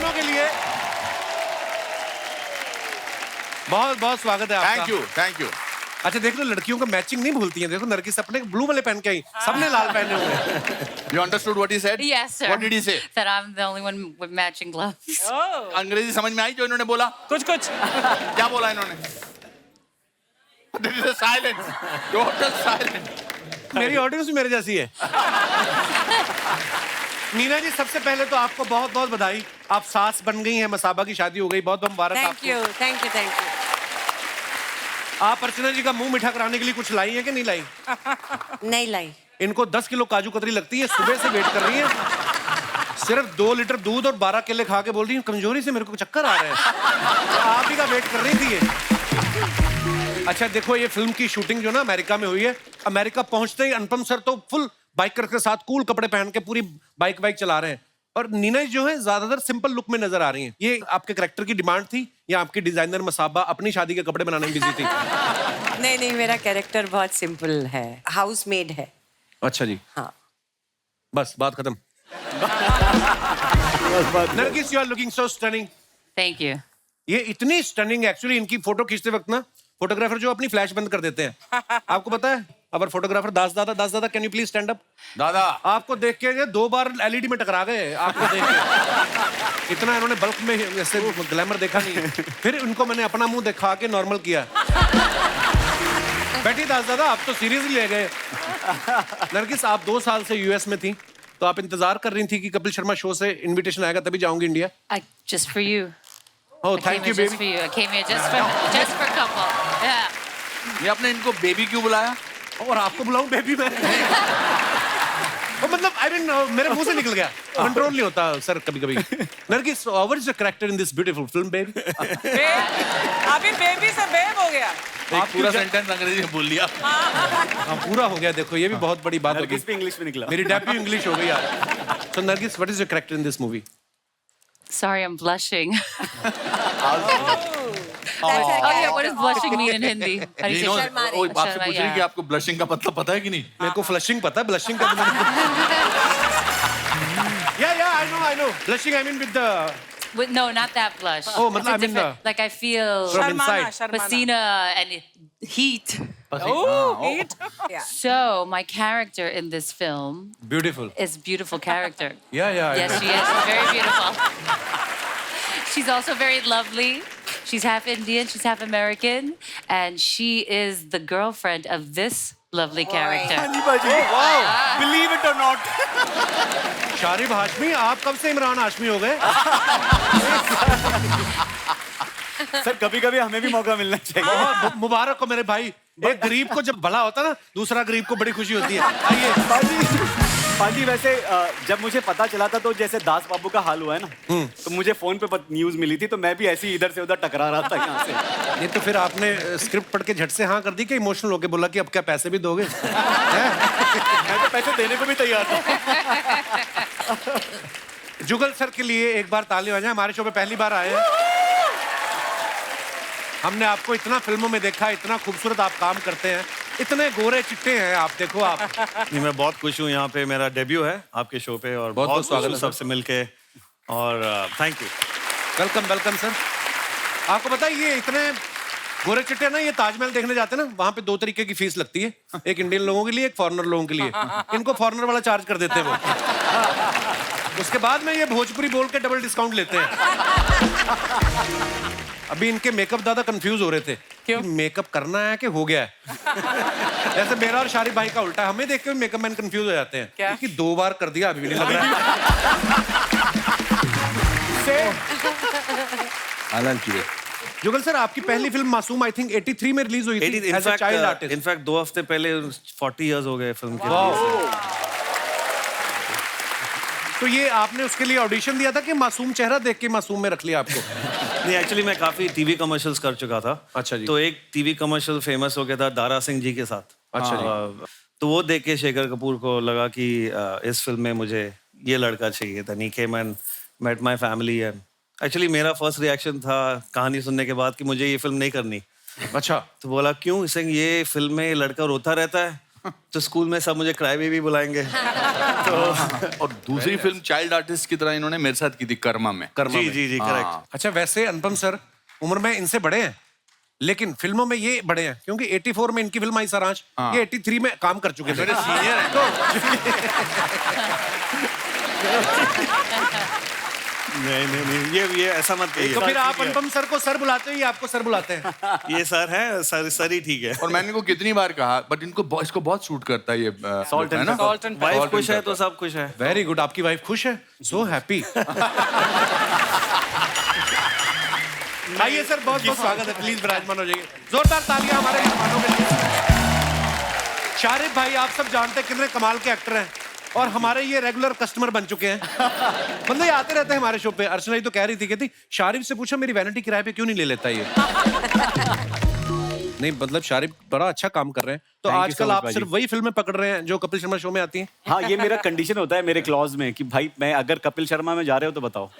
दोनों के लिए बहुत बहुत स्वागत है आपका। Thank you. अच्छा देख लो, लड़कियों को मैचिंग नहीं भूलती हैं। देखो नरगिस अपने ब्लू वाले पहन के आई, सबने लाल पहने हुए हैं। You understood what he said? Yes, sir. What did he say? That I'm the only one with matching gloves. अंग्रेजी समझ में आई जो इन्होंने बोला? कुछ क्या बोला इन्होंने? There is a silence. Total silence. मेरी ऑडियंस भी मेरे जैसी है। मीना जी, सबसे पहले तो आपको बहुत बहुत बधाई। आप सास बन गई हैं, मसाबा की शादी हो गई, बहुत बहुत मुबारक आपको। Thank you. आप अर्चना जी का मुंह मीठा कराने के लिए कुछ लाई है कि नहीं लाई? नहीं लाई। इनको 10 किलो काजू कतरी लगती है, सुबह से वेट कर रही है। सिर्फ 2 लीटर दूध और 12 केले खा के बोल रही हूँ कमजोरी से मेरे को चक्कर आ रहे हैं। आप ही का वेट कर रही थी ये। अच्छा देखो, ये फिल्म की शूटिंग जो ना अमेरिका में हुई है, अमेरिका पहुंचते ही अनुपम सर तो फुल बाइकर के साथ कूल कपड़े पहन के पूरी बाइक चला रहे हैं, और नीना जो है ज्यादातर सिंपल लुक में नजर आ रही हैं। ये आपके कैरेक्टर की डिमांड थी या आपकी डिजाइनर मसाबा अपनी शादी के कपड़े बनाने में बिजी थी? नहीं, मेरा कैरेक्टर बहुत सिंपल है, हाउसमेड है। अच्छा जी, हाँ। बस बात खत्म। Nargis, you are looking so stunning. Thank you. ये इतनी स्टनिंग, एक्चुअली इनकी फोटो खींचते वक्त ना फोटोग्राफर जो अपनी फ्लैश बंद कर देते हैं। आपको पता है? अगर फोटोग्राफर दास दादा can you please stand up? दादा आपको देख के 2 बार एलईडी में टकरा गए आपको देख के। इतना इन्होंने बल्क में ऐसे ग्लैमर देखा नहीं। फिर इनको मैंने अपना मुंह दिखा के नॉर्मल किया। बैठी दास दादा, आप तो सीरियसली ले गए। नरगिस, आप 2 साल से यूएस में थी, तो आप इंतजार कर रही थी कि कपिल शर्मा शो से इनविटेशन आएगा तभी जाऊंगी India. Just for you. Oh I thank came you here just for baby. you. I came here just for couple. Yeah. ये आपने इनको बेबी क्यों बुलाया? और आपको बुलाऊं बेबी मैं? मतलब आई मीन मेरे मुंह से निकल गया, कंट्रोल नहीं होता सर कभी कभी। Nargis, what is the character in this beautiful film baby? अभी बेबी से बेब हो गया। एक पूरा सेंटेंस अंग्रेजी में बोल लिया। हाँ पूरा हो गया। देखो ये भी बहुत बड़ी बात होगी। नरगिस भी इंग्लिश में निकला। मेरी डेब्यू इंग्लिश हो गई यार। So Nargis, what is your character in this movie? Sorry, I'm blushing. Oh yeah, what does blushing mean in Hindi? How do you say Sharma रही। वो आपसे शर्मा, पूछ रही कि yeah. आपको ब्लशिंग का मतलब पता है कि नहीं? मेरे को फ्लशिंग पता है, ब्लशिंग का या I know blushing I mean with the No, not that blush. Oh, It's मतलब a I mean different- like I feel from शर्माना, inside. शर्माना। Basina and heat. Heat. So my character in this film beautiful. is beautiful character. या Yes, she is. She's very beautiful. She's also very lovely. She's half Indian, she's half American, and she is the girlfriend of this lovely character. Believe it और not. Sharib Hashmi, आप कब से इमरान हाशमी हो गए? Sir कभी कभी हमें भी मौका मिलना चाहिए। बहुत मुबारक हो मेरे भाई। एक गरीब को जब भला होता है ना, दूसरा गरीब को बड़ी खुशी होती है। आइए। पाजी वैसे जब मुझे पता चला था तो जैसे दास बाबू का हाल हुआ है ना, तो मुझे फोन पे न्यूज मिली थी, तो मैं भी ऐसे ही इधर से उधर टकरा रहा था यहाँ से। ये तो फिर आपने स्क्रिप्ट पढ़ के झट से हाँ कर दी कि इमोशनल होके बोला कि अब क्या पैसे भी दोगे? मैं तो पैसे देने को भी तैयार था। जुगल सर के लिए एक बार ताली बजाएं। हमारे शो पे पहली बार आए हैं। हमने आपको इतना फिल्मों में देखा, इतना खूबसूरत आप काम करते हैं, इतने गोरे चिट्टे हैं आप। देखो आप। नहीं, मैं बहुत खुश हूँ, यहाँ पे मेरा डेब्यू है आपके शो पे, और बहुत बहुत स्वागत स्वागत है सबसे मिलके, और थैंक यू। Welcome sir. आपको पता है ये इतने गोरे चिट्टे ना, ये ताजमहल देखने जाते हैं ना, वहां पे 2 तरीके की फीस लगती है, एक इंडियन लोगों के लिए, एक फॉरेनर लोगों के लिए। इनको फॉरेनर वाला चार्ज कर देते हैं वो। उसके बाद में ये भोजपुरी बोल के डबल डिस्काउंट लेते हैं। अभी इनके मेकअप दादा कंफ्यूज हो रहे थे क्यों? कि मेकअप करना है कि हो गया है। जैसे मेरा और शारिब भाई का उल्टा है, हमें देख के मेकअप मैन कंफ्यूज हो जाते हैं। क्या? क्योंकि 2 बार कर दिया, अभी भी नहीं लग रहा है। जुगल सर, आपकी पहली फिल्म मासूम आई थिंक 83 में रिलीज हुई थी as a child artist. In fact 2 हफ्ते पहले 40 इयर्स हो गए फिल्म के। तो ये आपने उसके लिए ऑडिशन दिया था कि मासूम चेहरा देख के मासूम में रख लिया आपको? नहीं, एक्चुअली मैं काफी टीवी कमर्शियल्स कर चुका था। अच्छा जी। तो एक टीवी कमर्शियल फेमस हो गया था दारा सिंह जी के साथ। अच्छा जी। तो वो देख के शेखर कपूर को लगा कि इस फिल्म में मुझे ये लड़का चाहिए था। He came and met my family, and actually मेरा फर्स्ट रिएक्शन था कहानी सुनने के बाद कि मुझे ये फिल्म नहीं करनी। अच्छा। तो बोला क्यों? इसे ये फिल्म में लड़का रोता रहता है तो स्कूल में सब मुझे क्राई बेबी बुलाएंगे। और दूसरी फिल्म चाइल्ड आर्टिस्ट की तरह इन्होंने मेरे साथ की थी कर्मा में। कर्मा जी में। जी जी करेक्ट। अच्छा वैसे अनुपम सर उम्र में इनसे बड़े हैं लेकिन फिल्मों में ये बड़े हैं क्योंकि 84 में इनकी फिल्म आई सारांश, ये 83 में काम कर चुके थे। मेरे सीनियर हैं। नहीं ये ऐसा मत तो कहिए। फिर आप अनुपम सर को सर बुलाते हो या आपको सर बुलाते हैं? ये सर है, सर ही ठीक है। और मैंने इनको कितनी बार कहा बट इसको बहुत सूट करता है ये Salt and है ना? pepper. Salt and wife Salt खुश and है तो pepper. सब खुश है। वेरी गुड, आपकी वाइफ खुश है, सो हैप्पी। आइए सर, बहुत बहुत स्वागत है, प्लीज विराजमान हो जाइए। जोरदार तालियां हमारे मेहमानों के लिए। शारिफ भाई आप सब जानते हैं कितने कमाल के एक्टर हैं और हमारे ये रेगुलर कस्टमर बन चुके हैं। मतलब ये आते रहते हैं हमारे शो पे। अर्चना जी तो कह रही थी, कहती शारिफ से पूछो मेरी वैनिटी किराए पे क्यों नहीं ले लेता ये। नहीं मतलब शारिफ बड़ा अच्छा काम कर रहे हैं। तो Thank you आजकल so much, आप भाजी। सिर्फ वही फिल्में पकड़ रहे हैं जो कपिल शर्मा शो में आती हैं? हाँ, ये मेरा कंडीशन होता है मेरे क्लॉज में कि भाई मैं अगर कपिल शर्मा में जा रहे हो तो बताओ।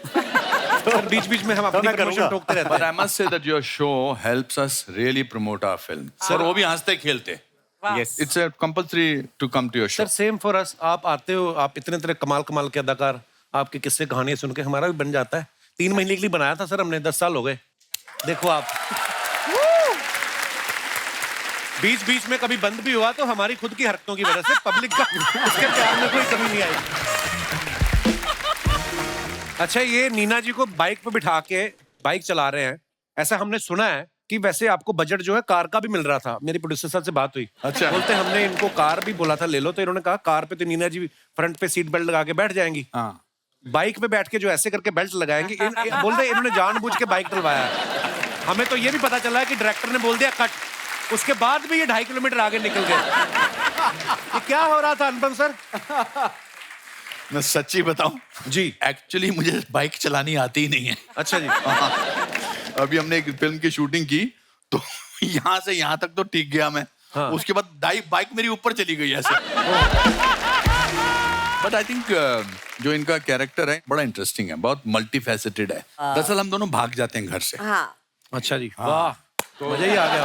सर बीच बीच में हम अपनी मैं प्रमोशन करूंगा। टोकते रहते But हैं। I must say that your show helps us really promote our film. और वो भी हंसते खेलते। Yes. It's a compulsory to come to your show. Sir same for us. आप आते हो, आप इतने तरह कमाल कमाल के अदाकार, आपके किस्से कहानियां सुन के हमारा भी बन जाता है। 3 महीने के लिए बनाया था सर हमने, 10 साल हो गए। देखो आप बीच बीच में कभी बंद भी हुआ तो हमारी खुद की हरकतों की वजह से पब्लिक का उसके प्यार में कोई कमी नहीं आई। अच्छा ये नीना जी को बाइक पे बिठा के बाइक चला रहे हैं, ऐसा हमने सुना है कि वैसे आपको बजट जो है कार का भी मिल रहा था। मेरी प्रोड्यूसर साहब से बात हुई, अच्छा। बोलते हमने इनको कार भी बोला था ले लो, तो इन्होंने कहा कार पे तो नीना जी फ्रंट पे सीट बेल्ट लगा के बैठ जाएंगी, हाँ। बाइक पे बैठ के जो ऐसे करके बेल्ट लगाएंगे बोलते इन्होंने जानबूझ के बाइक डलवाया है। हमें तो ये भी पता चला है कि डायरेक्टर ने बोल दिया कट, उसके बाद भी ये 2.5 किलोमीटर आगे निकल गए। ये क्या हो रहा था अनुपम सर? मैं सच्ची बताऊं जी एक्चुअली मुझे बाइक चलानी आती ही नहीं है। अच्छा जी। अभी हमने एक फिल्म की शूटिंग की तो यहाँ से यहाँ तक तो ठीक गया मैं, हाँ। उसके बाद बाइक मेरी ऊपर चली गई ऐसे। बट आई थिंक जो इनका कैरेक्टर है बड़ा इंटरेस्टिंग है, बहुत मल्टी फैसेटेड है। दरअसल हम दोनों भाग जाते हैं घर से हाँ, अच्छा जी, वाह मजा ही आ गया।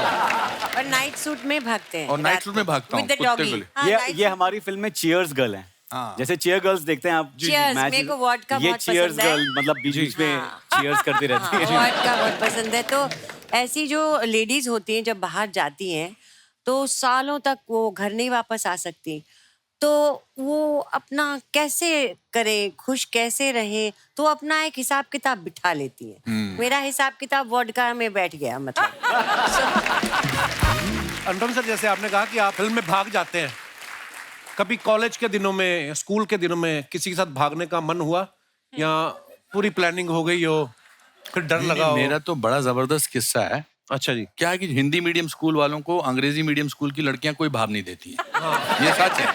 और नाइट सूट में भागते हैं। और नाइट सूट में भागता हूँ With the कुत्ते doggy. को ले। हाँ, ये night ये हमारी फिल्म में चीयर्स गर्ल हैं। हाँ। जैसे चीयर गर्ल्स देखते हैं आप। Cheers, मैच- मेरे को वोडका ये बहुत चीयर्स पसंद है। गर्ल मतलब बीच बीच में चीयर्स करती रहती है। वॉट का बहुत पसंद है। तो ऐसी जो लेडीज होती हैं जब बाहर जाती हैं तो सालों तक वो घर नहीं वापस आ सकती, तो वो अपना कैसे करें, खुश कैसे रहे, तो अपना एक हिसाब किताब बिठा लेती है। मेरा हिसाब किताब वोडका में बैठ गया मतलब। अनुपम सर जैसे आपने कहा कि आप फिल्म में भाग जाते हैं, कभी कॉलेज के दिनों में, स्कूल के दिनों में किसी के साथ भागने का मन हुआ या पूरी प्लानिंग हो गई हो, फिर डर लगा हो? मेरा तो बड़ा जबरदस्त किस्सा है। अच्छा जी। क्या है कि हिंदी मीडियम स्कूल वालों को अंग्रेजी मीडियम स्कूल की लड़कियां कोई भाव नहीं देती है। ये सच है,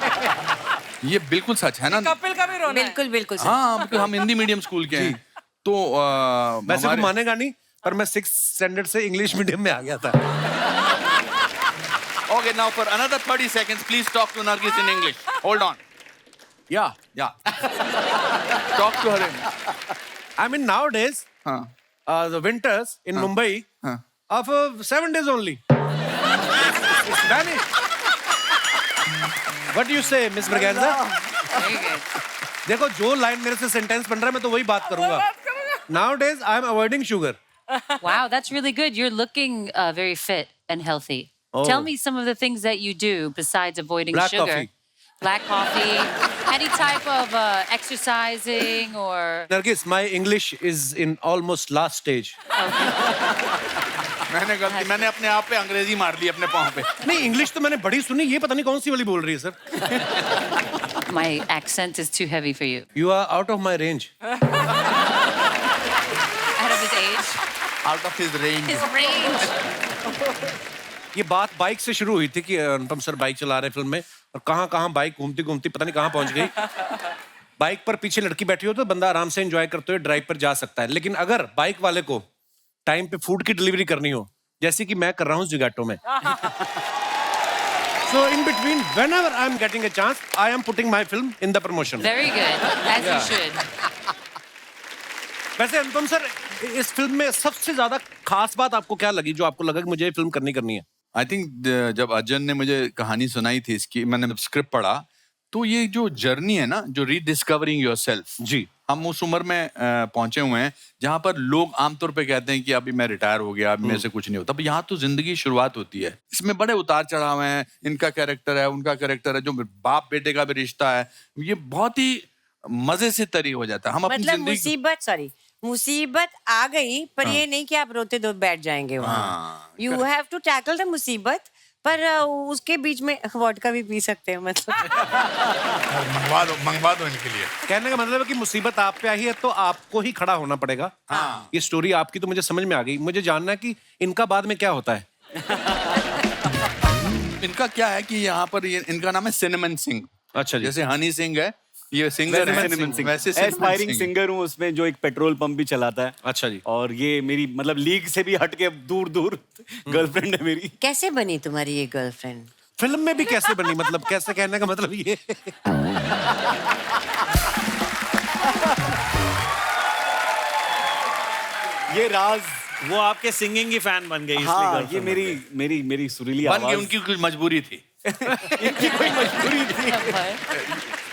ये बिल्कुल सच है ना। कपिल का भी रोना है। बिल्कुल बिल्कुल सच। हाँ बिल्कुल, हम हिंदी मीडियम स्कूल के हैं तो वैसे तो हमारे- मानेगा नहीं पर मैं 6th स्टैंडर्ड से इंग्लिश मीडियम में आ गया था। Okay, now for another 30 seconds, please talk to Nargis in English. Hold on. Yeah. Talk to her in. I mean nowadays हाँ. the winters in Mumbai हाँ. are for 7 days only. It's vanished. What do you say, Miss Braganza? Very good. देखो जो line मेरे से sentence बन रहा है मैं तो वही बात करूंगा। Nowadays I am avoiding sugar. Wow, that's really good. You're looking very fit and healthy. Oh. Tell me some of the things that you do besides avoiding Black sugar. coffee. Black coffee. Any type of exercising or. Nargis, my English is in almost last stage. मैंने अपने आप पे अंग्रेजी मार ली अपने पाँव पे। नहीं इंग्लिश तो मैंने बड़ी सुनी, ये पता नहीं कौन सी वाली बोल रही है sir. My accent is too heavy for you. You are out of my range. Out of his age. Out of his range. His range. ये बात बाइक से शुरू हुई थी कि अनुपम सर बाइक चला रहे फिल्म में और कहाँ बाइक घूमती घूमती पता नहीं कहाँ पहुंच गई। बाइक पर पीछे लड़की बैठी हो तो बंदा आराम से एंजॉय करते हुए ड्राइव पर जा सकता है, लेकिन अगर बाइक वाले को टाइम पे फूड की डिलीवरी करनी हो, जैसे कि मैं कर रहा हूँ ज़ोमैटो में, so in between whenever I am getting a chance I am putting my film in the promotion. Very good. As you Yeah. should. वैसे अनुपम सर इस फिल्म में सबसे ज्यादा खास बात आपको क्या लगी जो आपको लगा कि मुझे ये फिल्म करनी है? आई थिंक जब अजन ने मुझे कहानी सुनाई थी इसकी, मैंने स्क्रिप्ट पढ़ा, तो ये जो जर्नी है ना, जो रीडिस्कवरिंग योरसेल्फ, जी, हम उस उम्र में पहुंचे हुए हैं जहां पर लोग आमतौर पे कहते हैं कि अभी मैं रिटायर हो गया, अभी मेरे से कुछ नहीं होता। यहाँ तो जिंदगी की शुरुआत होती है। इसमें बड़े उतार चढ़ाव हैं, इनका कैरेक्टर है, उनका कैरेक्टर है, जो बाप बेटे का भी रिश्ता है, ये बहुत ही मजे से तरी हो जाता है। हम अपनी मतलब जिंदगी मुसीबत आ गई, पर ये नहीं कि आप रोते दो बैठ जाएंगे वहाँ। You have to tackle the मुसीबत, पर उसके बीच में वोडका भी पी सकते हैं, मतलब। मंगवा दो इनके लिए। कहने का मतलब है कि मुसीबत आप पे आई है तो आपको ही खड़ा होना पड़ेगा। हाँ। ये स्टोरी आपकी तो मुझे समझ में आ गई। मुझे जानना है कि इनका बाद में क्या होता है। इनका क्या है कि यहाँ पर इनका नाम है सिनेमन सिंह। अच्छा जी। जैसे हनी सिंह है, ये सिंगर है, वैसे एस्पायरिंग सिंगर हूँ उसमें, जो एक पेट्रोल पंप भी चलाता है। अच्छा जी। और ये मेरी मतलब लीग से भी हट के दूर दूर गर्लफ्रेंड है मेरी। कैसे बनी तुम्हारी ये गर्लफ्रेंड? फिल्म में भी कैसे बनी, मतलब कैसे, कहने का मतलब ये। ये राज, वो आपके सिंगिंग की फैन बन गई इसलिए हाँ, girlfriend ये बन गई। मेरी सुरीली बन गई, आवाज। उनकी कुछ मजबूरी थी। इनकी कोई मजबूरी थी।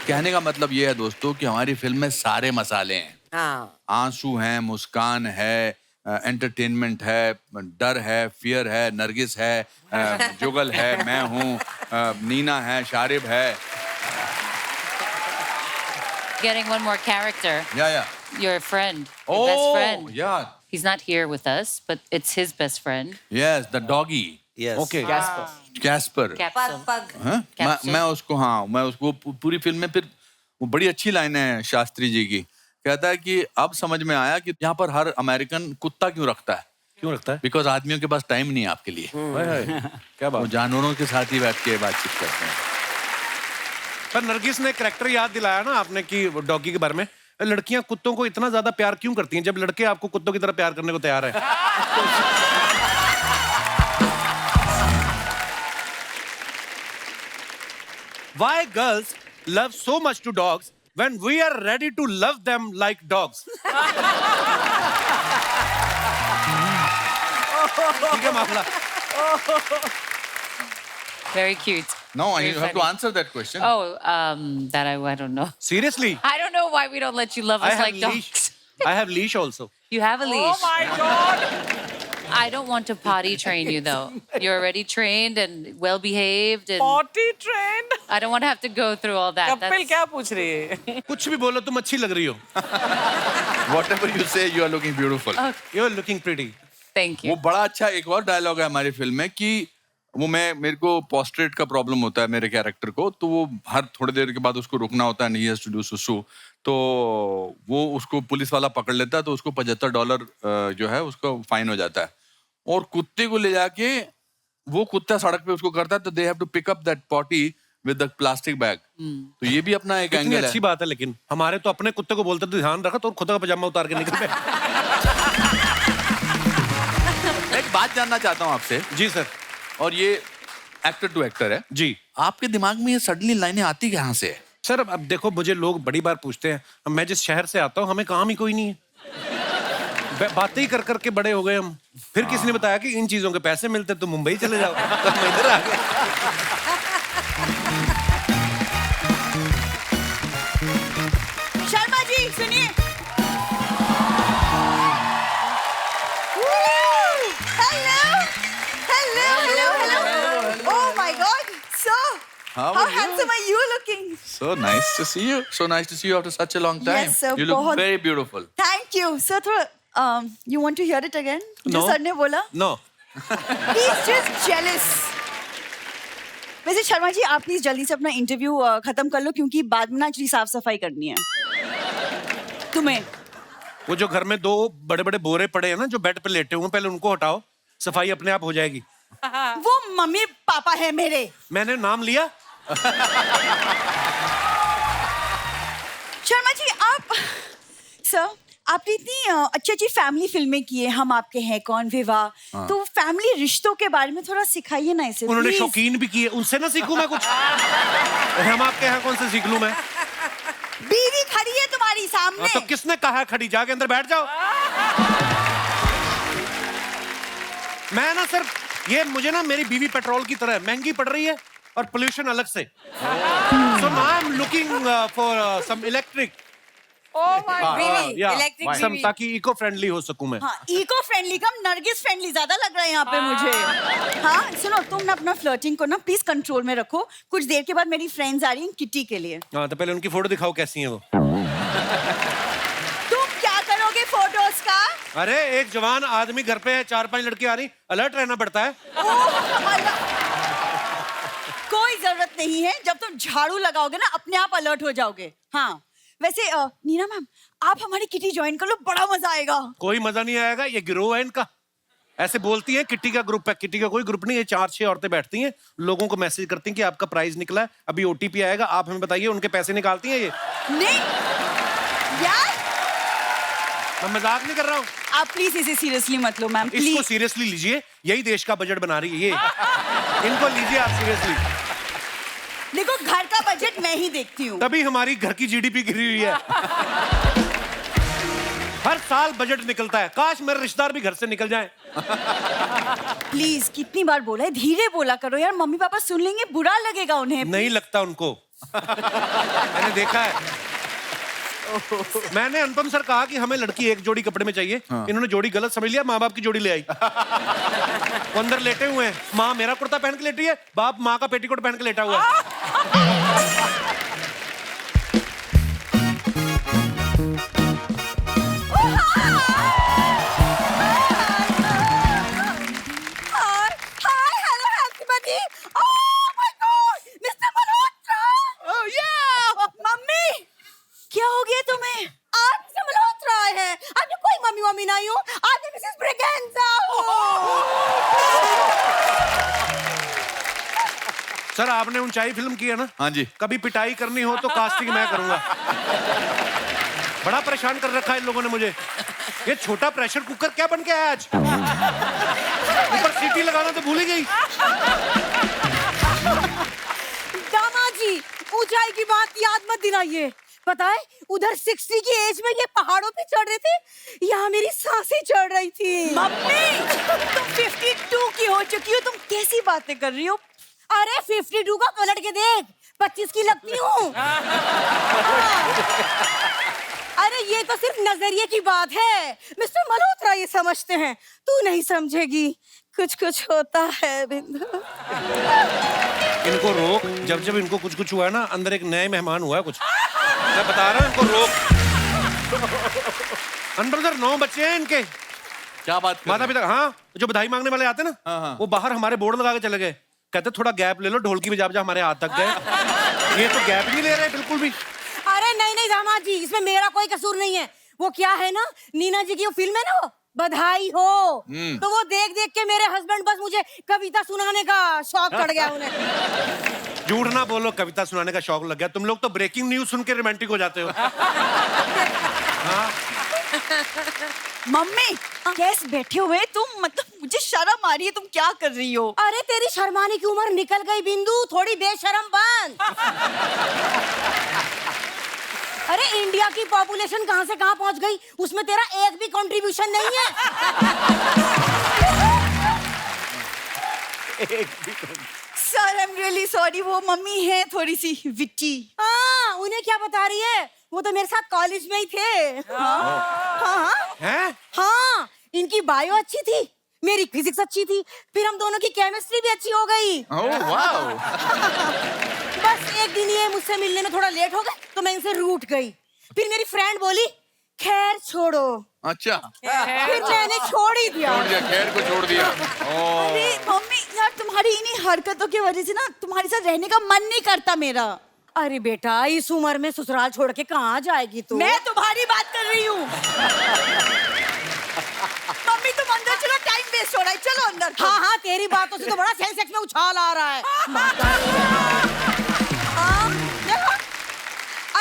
कहने का मतलब ये है दोस्तों कि हमारी फिल्म में सारे मसाले हैं। हाँ, आंसू हैं, मुस्कान है, एंटरटेनमेंट है, डर है, फियर है, नरगिस है, जुगल है, मैं हूँ, नीना है, शारिब है। Getting one more character. या Your friend, your best friend. या He's not here with us, but it's his best friend. Yes, the doggy, Yes. Okay. Caspar. Capsule. पग हाँ? Capsule. मैं उसको पूरी फिल्म में, फिर वो बड़ी अच्छी लाइन है शास्त्री जी की, कहता है कि अब समझ में आया कि यहाँ पर हर अमेरिकन कुत्ता क्यों रखता है। क्यों रखता है? बिकॉज आदमियों के पास टाइम नहीं है आपके लिए। हाय हाय, क्या वो बात। जानवरों के साथ ही बैठ के बातचीत करते हैं। पर नरगिस ने करैक्टर याद दिलाया ना आपने कि डॉगी के बारे में। लड़कियां कुत्तों को इतना ज्यादा प्यार क्यों करती हैं जब लड़के आपको कुत्तों की तरह प्यार करने को तैयार है? Why girls love so much to dogs when we are ready to love them like dogs? ठीक है मामला। Very cute. No, Very you have to funny. answer that question. Oh, that I don't know. Seriously, I don't know why we don't let you love I us have like leash. dogs. I have leash also. You have a Oh leash. my God! I don't want to potty train you though. You're already trained and well behaved, and Potty trained? I don't want to have to go through all that. Kapil क्या पूछ रही है? कुछ भी बोलो, तुम अच्छी लग रही हो। Whatever you say, you are looking beautiful. You are looking pretty. Thank वो you. बड़ा अच्छा एक और डायलॉग है हमारी फिल्म में कि वो मेरे को पोस्ट्रेट का प्रॉब्लम होता है मेरे कैरेक्टर को, तो वो हर थोड़ी देर के बाद उसको रुकना होता है, नहीं हैज टू डू सुसु, तो वो उसको पुलिस वाला पकड़ लेता है, तो उसको $75 जो है उसको फाइन हो जाता है, और कुत्ते को ले जाके वो कुत्ता सड़क पे उसको करता है, तो they have to pick up that potty with the plastic bag. तो ये भी अपना एक कितनी एंगल अच्छी है। बात है, लेकिन हमारे तो अपने कुत्ते को बोलते थे ध्यान रखो, तो खुद का पजामा उतार के निकल गए। एक बात जानना चाहता हूँ आपसे, जी सर। और ये एक्टर टू एक्टर है जी आपके दिमाग में ये सडनली लाइनें आती कहाँ से है? सर, अब देखो, मुझे लोग बड़ी बार पूछते हैं, मैं जिस शहर से आता हूँ हमें काम ही कोई नहीं है, बातें ही कर करके बड़े हो गए हम। फिर किसी ने बताया कि इन चीजों के पैसे मिलते तो मुंबई चले जाओ, तो मैं इधर आ गया। शर्मा जी सुनिए। Hello hello hello hello. Oh my God, so How how are you? handsome are you looking? So nice to see you. So nice to see you after such a long time. Yes, sir, You look बहुत- very beautiful. Thank you. Sir, थोड़ा you want to hear it again? जो No. Sir ने बोला। No, He's just jealous. वैसे शर्मा जी आप please जल्दी से अपना इंटरव्यू खत्म कर लो, क्योंकि बाद में ना एक्चुअली साफ सफाई करनी है तुम्हें। वो जो घर में 2 बड़े-बड़े बोरे पड़े हैं ना, जो बेड पे लेटे हुए, पहले उनको हटाओ, सफाई अपने आप हो जाएगी। वो मम्मी पापा है मेरे। मैंने नाम लिया। शर्मा जी आप सर आपने इतनी अच्छी अच्छी फैमिली फिल्में की है, हम आपके हैं कौन, विवाह, तो फैमिली रिश्तों के बारे में थोड़ा सिखाइए ना इसे। उन्होंने please। शौकीन भी किए, उनसे ना सीखूं मैं कुछ? हम आपके यहाँ कौन से सीख लूं मैं? बीवी खड़ी है तुम्हारी सामने। तो किसने कहा है खड़ी? जाके अंदर बैठ जाओ। मैं ना सर ये मुझे ना मेरी बीवी पेट्रोल की तरह है, महंगी पड़ रही है और पोल्यूशन अलग से। So now I am looking for some electric, Oh my बीवी, या इलेक्ट्रिक सम, बीवी। ताकि इको फ्रेंडली हो सकूं मैं। हाँ, इको फ्रेंडली कम नरगिस फ्रेंडली ज्यादा लग रहा है यहाँ पे मुझे। हाँ सुनो, तुम ना अपना फ्लर्टिंग को ना प्लीज कंट्रोल में रखो। कुछ देर के बाद मेरी फ्रेंड्स आ रही हैं किटी के लिए। हाँ, तो पहले उनकी फोटो दिखाओ कैसी है वो। तुम क्या करोगे फोटोज का? अरे एक जवान आदमी घर पे है, 4-5 लड़की आ रही, अलर्ट रहना पड़ता है। ओह, अल्लाह। कोई जरूरत नहीं है, जब तुम झाड़ू लगाओगे ना अपने आप अलर्ट हो जाओगे। हाँ वैसे नीना मैम, आप हमारी किटी ज्वाइन कर लो, बड़ा मजा आएगा। कोई मजा नहीं आएगा, ये गिरोह है इनका। ऐसे बोलती है किट्टी का ग्रुप है, किट्टी का कोई ग्रुप नहीं है। 4-6 औरतें बैठती हैं, लोगों को मैसेज करती हैं कि आपका प्राइज निकला है, अभी ओटीपी आएगा, आप हमें बताइए। उनके पैसे निकालती हैं ये। नहीं यार, मैं मजाक नहीं कर रहा हूँ। आप प्लीज इसे सीरियसली मत लो मैम, इसको प्लीज। सीरियसली लीजिए, यही देश का बजट बना रही है ये। इनको लीजिए आप सीरियसली। देखो घर का बजट मैं ही देखती हूँ। तभी हमारी घर की जीडीपी गिरी हुई है। हर साल बजट निकलता है, काश मेरे रिश्तेदार भी घर से निकल जाएं। प्लीज, कितनी बार बोला है, धीरे बोला करो यार, मम्मी पापा सुन लेंगे, बुरा लगेगा उन्हें। नहीं लगता उनको। मैंने देखा है। मैंने अनुपम सर कहा कि हमें लड़की एक जोड़ी कपड़े में चाहिए। इन्होंने जोड़ी गलत समझ लिया, माँ बाप की जोड़ी ले आई। वो अंदर लेटे हुए हैं, माँ मेरा कुर्ता पहन के लेटी है, बाप माँ का पेटीकोट पहन के लेटा हुआ है। Hi hello happy oh my God, mister Malhotra. Oh yeah mummy, क्या हो गया तुम्हें? आप मिस्टर मल्होत्रा आए हैं। आप जो कोई मम्मी मम्मी नहीं हो, आप तो मिसेस ब्रिगेंजा हो। सर आपने ऊंचाई फिल्म की है ना? हाँ जी। कभी पिटाई करनी हो तो कास्टिंग मैं करूंगा। बड़ा परेशान कर रखा है इन लोगों ने मुझे। ये छोटा प्रेशर कुकर क्या बन के आया आज? ऊपर सीटी लगाना तो भूल ही गई। दामाद जी, ऊंचाई की बात याद मत दिलाइए। पता है उधर 60 की एज में ये पहाड़ों पे चढ़ रहे थे, यहाँ मेरी सांसें चढ़ रही थी। मम्मी, तुम 52 की हो चुकी हो, तुम कैसी बातें कर रही हो? अरे 52 का पलट के देख, 25 की लगती हूँ। अरे ये तो सिर्फ नजरिए की बात है। मिस्टर मल्होत्रा ये समझते हैं, तू नहीं समझेगी। कुछ कुछ होता है बिंदु। इनको रोक, जब जब इनको कुछ कुछ हुआ है ना, अंदर एक नए मेहमान हुआ है कुछ। मैं बता रहा हूँ इनको रोक। अंदर उधर 9 बच्चे हैं इनके। क्या बात कर रहे माता पिता, हाँ जो बधाई मांगने वाले आते हैं ना, हाँ, हाँ। वो बाहर हमारे बोर्ड लगा के चले गए। कहते थोड़ा गैप ले लो, ढोलकी बजा बजा हमारे हाथ तक गए। ये तो गैप नहीं ले रहे बिल्कुल भी। अरे नहीं नहीं दामाद जी, इसमें मेरा कोई कसूर नहीं है। वो क्या है ना, नीना जी की वो फिल्म है ना, वो बधाई हो, तो वो देख देख के मेरे हस्बैंड बस मुझे कविता सुनाने का शौक चढ़ गया उन्हें। झूठ ना बोलो, कविता सुनाने का शौक लग गया। तुम लोग तो ब्रेकिंग न्यूज सुन के रोमांटिक हो जाते हो। हाँ? मम्मी, कैसे बैठे हुए तुम? मतलब मुझे शर्म आ रही है, तुम क्या कर रही हो? अरे तेरी शर्माने की उम्र निकल गई बिंदु, थोड़ी बेशरम बन। अरे इंडिया की पॉपुलेशन कहां से कहां पहुंच गई, उसमें तेरा एक भी कंट्रीब्यूशन नहीं है। Sir I am really sorry, वो मम्मी है थोड़ी सी विट्टी। हाँ, उन्हें क्या बता रही है, वो तो मेरे साथ कॉलेज में ही थे। हाँ हैं? हाँ, इनकी बायो अच्छी थी, मेरी फिजिक्स अच्छी थी, फिर हम दोनों की केमिस्ट्री भी अच्छी हो गई। Oh wow. बस एक दिन ये मुझसे मिलने में थोड़ा लेट हो गए, तो मैं इनसे रूठ गई। फिर मेरी फ्रेंड बोली खैर छोड़ो, अच्छा, फिर मैंने छोड़ ही दिया। छोड़ दिया, खैर को छोड़ दिया। अरे मम्मी यार, तुम्हारी इन्हीं हरकतों की वजह से ना तुम्हारे साथ रहने का मन नहीं करता मेरा। अरे बेटा, इस उम्र में ससुराल छोड़ के कहाँ जाएगी तू? मैं तुम्हारी बात कर रही हूँ। मम्मी तुम अंदर चलो, टाइम वेस्ट हो रहा है, चलो अंदर। हाँ हाँ, तेरी बातों से तो बड़ा सेंसेक्स में उछाल आ रहा है। देखो,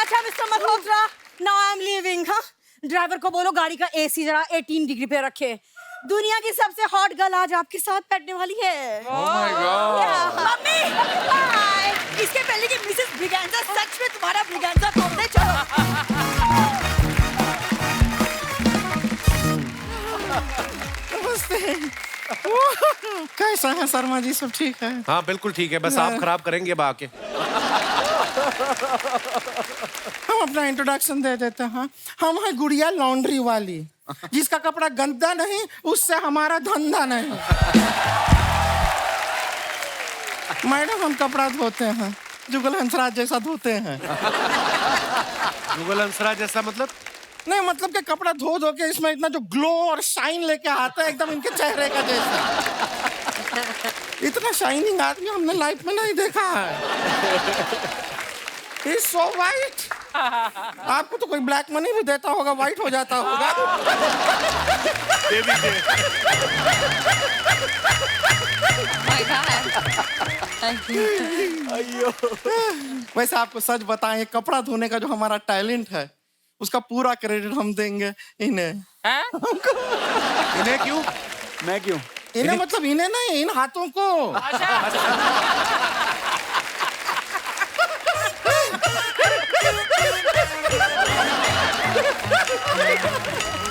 अच्छा mister Malhotra, now I am leaving. हाँ, ड्राइवर को बोलो गाड़ी का एसी जरा 18 डिग्री पे रखे। दुनिया की सबसे हॉट गर्ल आज आपके साथ बैठने वाली है। Oh my god. Mummy bye. इसके पहले कि मिसेस ब्रिगेंजा सच में तुम्हारा ब्रिगेंजा तोड़ दे, चलो। कैसा है शर्मा जी, सब ठीक है? हाँ बिल्कुल ठीक है, बस आप खराब करेंगे अब आके। हम अपना इंट्रोडक्शन दे देते हैं। हम हैं गुड़िया लॉन्ड्री वाली, जिसका कपड़ा गंदा नहीं उससे हमारा धंधा नहीं। मैडम हम कपड़ा धोते हैं, जुगल हंसराज जैसा धोते हैं। गूगल हंसराज जैसा मतलब? नहीं मतलब कि कपड़ा धो धो के इसमें इतना जो ग्लो और शाइन लेके आता है एकदम इनके चेहरे का जैसा। इतना शाइनिंग आदमी हमने लाइफ में नहीं देखा है। He's so white. आपको तो कोई ब्लैक मनी भी देता होगा, व्हाइट हो जाता होगा। दे दीजिए। My God. वैसे आपको सच बताएं, कपड़ा धोने का जो हमारा टैलेंट है उसका पूरा क्रेडिट हम देंगे इन्हें। हैं? इन्हें क्यों? मैं क्यों? इन्हें मतलब इन्हें नहीं, इन हाथों को।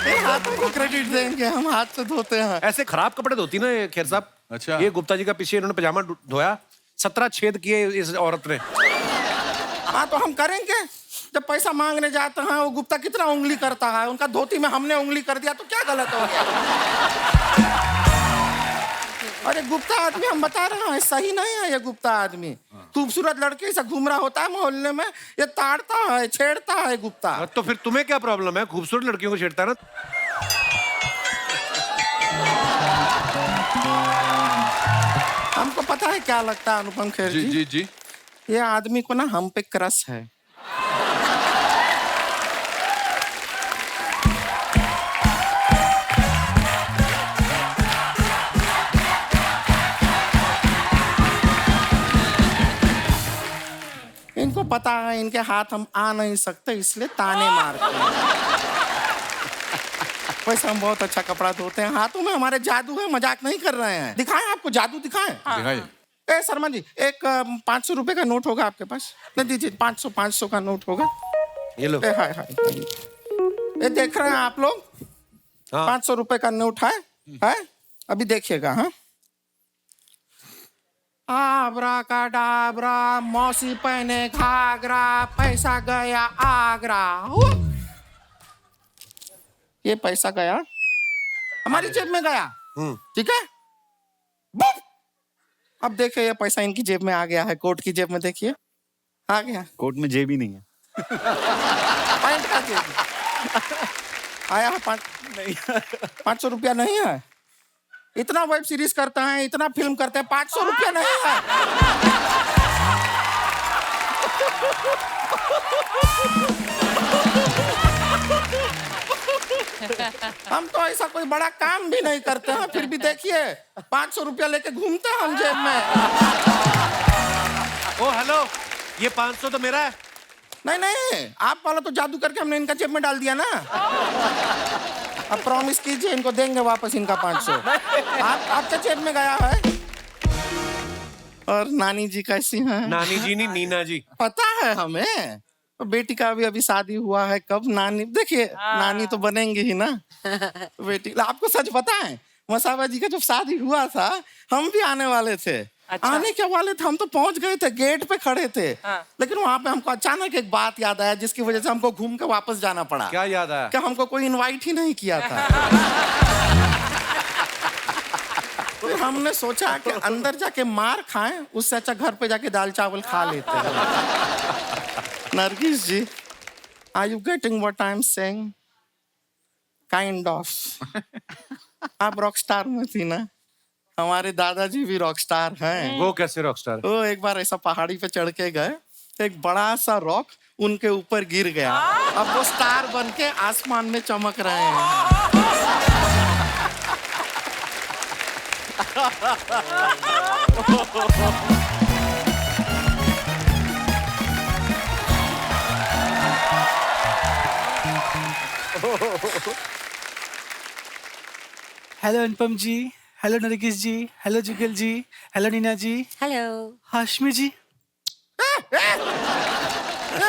इन हाथों को क्रेडिट देंगे, हम हाथ से धोते हैं। ऐसे खराब कपड़े धोती ना ये खेर साहब। अच्छा। ये गुप्ता जी का पीछे इन्होंने पजामा धोया, 17 छेद किए इस औरत ने। हाँ तो हम करेंगे। जब पैसा मांगने जाते हैं वो गुप्ता कितना उंगली करता है, उनका धोती में हमने उंगली कर दिया तो क्या गलत हो गया? अरे गुप्ता आदमी हम बता रहे हैं सही नहीं है। ये गुप्ता आदमी खूबसूरत लड़के से घूम रहा होता है मोहल्ले में, ये ताड़ता है, छेड़ता है गुप्ता। तो फिर तुम्हें क्या प्रॉब्लम है? खूबसूरत लड़कियों को छेड़ता है ना। हमको पता है क्या लगता है अनुपम खेर जी जी, जी जी। ये आदमी को ना हम पे क्रश है। इनको पता है इनके हाथ हम आ नहीं सकते, इसलिए ताने मारते हैं। वैसे हम बहुत अच्छा कपड़ा धोते हैं, हाथों में हमारे जादू है, मजाक नहीं कर रहे हैं। दिखाएं आपको जादू, दिखाएं। दिखाइए। ए शर्मा जी, एक 500 रुपए का नोट होगा आपके पास? नहीं दीजिए, 500 का नोट होगा। ये लो। हाय हाय, ये देख रहे हैं आप लोग? हाँ। 500 रुपए का नोट है? अभी देखिएगा। हाँ, आबरा का डाबरा, मौसी पहने घाघरा, पैसा गया आगरा। ये पैसा गया हमारी जेब में गया, ठीक है? बुप! अब देखिए ये पैसा इनकी जेब में आ गया है, कोट की जेब में देखिए आ गया। कोट में जेब ही नहीं है। पैंट का जेब आया है। 500 रुपया नहीं है। इतना वेब सीरीज करते हैं, इतना फिल्म करते हैं, 500 रुपया नहीं है। हम तो ऐसा कोई बड़ा काम भी नहीं करते हैं, फिर भी देखिए 500 रुपया लेके घूमते हैं हम जेब में। ओ हेलो, ये 500 तो मेरा है। नहीं नहीं, आप वाला तो जादू करके हमने इनका जेब में डाल दिया ना। अब प्रॉमिस कीजिए इनको देंगे वापस इनका 500। आपके जेब में गया है। और नानी जी कैसी हैं? नानी जी नहीं, नीना जी। पता है हमें, बेटी का अभी सादी हुआ है। कब नानी, देखिए नानी तो बनेंगे ही ना बेटी। आपको सच पता है, मसाबा जी का जब शादी हुआ था हम भी आने वाले थे। अच्छा। आने के वाले थे, हम तो पहुंच गए थे, गेट पे खड़े थे। लेकिन वहां पे हमको अचानक एक बात याद आया, जिसकी वजह से हमको घूम के वापस जाना पड़ा। क्या याद आया? कि हमको कोई इनवाइट ही नहीं किया था। तो हमने सोचा कि अंदर जाके मार खाएं, उससे अच्छा घर पे जाके दाल चावल खा लेते हैं। Nargis ji, are you getting what I am saying? Kind of. आप रॉक स्टार में थी ना, हमारे दादाजी भी रॉक स्टार हैं। वो कैसे रॉकस्टार? वो एक बार ऐसा पहाड़ी पे चढ़ के गए, एक बड़ा सा रॉक उनके ऊपर गिर गया। अब वो स्टार बन के आसमान में चमक रहे हैं। हेलो अनुपम जी, हेलो नरगिस जी, हेलो जुगल जी, हेलो नीना जी, हेलो। हाशमी जी।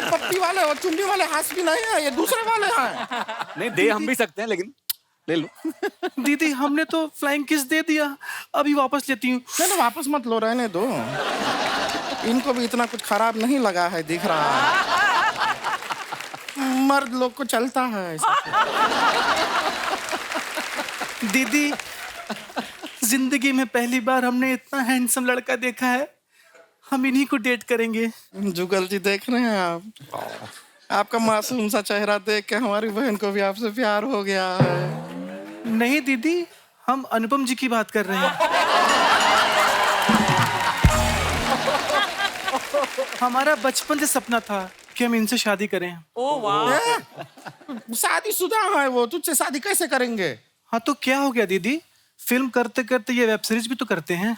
पप्पी वाले और चुन्नी वाले हाथ भी नहीं है, ये दूसरे वाले हैं। नहीं, दे हम भी सकते हैं लेकिन ले लो। दीदी हमने तो फ्लाइंग किस दे दिया, अभी वापस लेती हूँ। नहीं वापस मत लो, रहने दो। इनको भी इतना कुछ खराब नहीं लगा है, दिख रहा है। मर्द लोग को चलता है ऐसा। दीदी जिंदगी में पहली बार हमने इतना हैंडसम लड़का देखा है, हम इन्हीं को डेट करेंगे। जुगल जी देख रहे हैं आप, आपका मासूम सा चेहरा देख के हमारी बहन को भी आपसे प्यार हो गया है। नहीं दीदी, हम अनुपम जी की बात कर रहे हैं। हमारा बचपन से सपना था कि हम इनसे शादी करें। ओह वाह। शादीशुदा है वो, तुझसे शादी कैसे करेंगे? हाँ तो क्या हो गया दीदी, फिल्म करते करते ये वेब सीरीज भी तो करते हैं।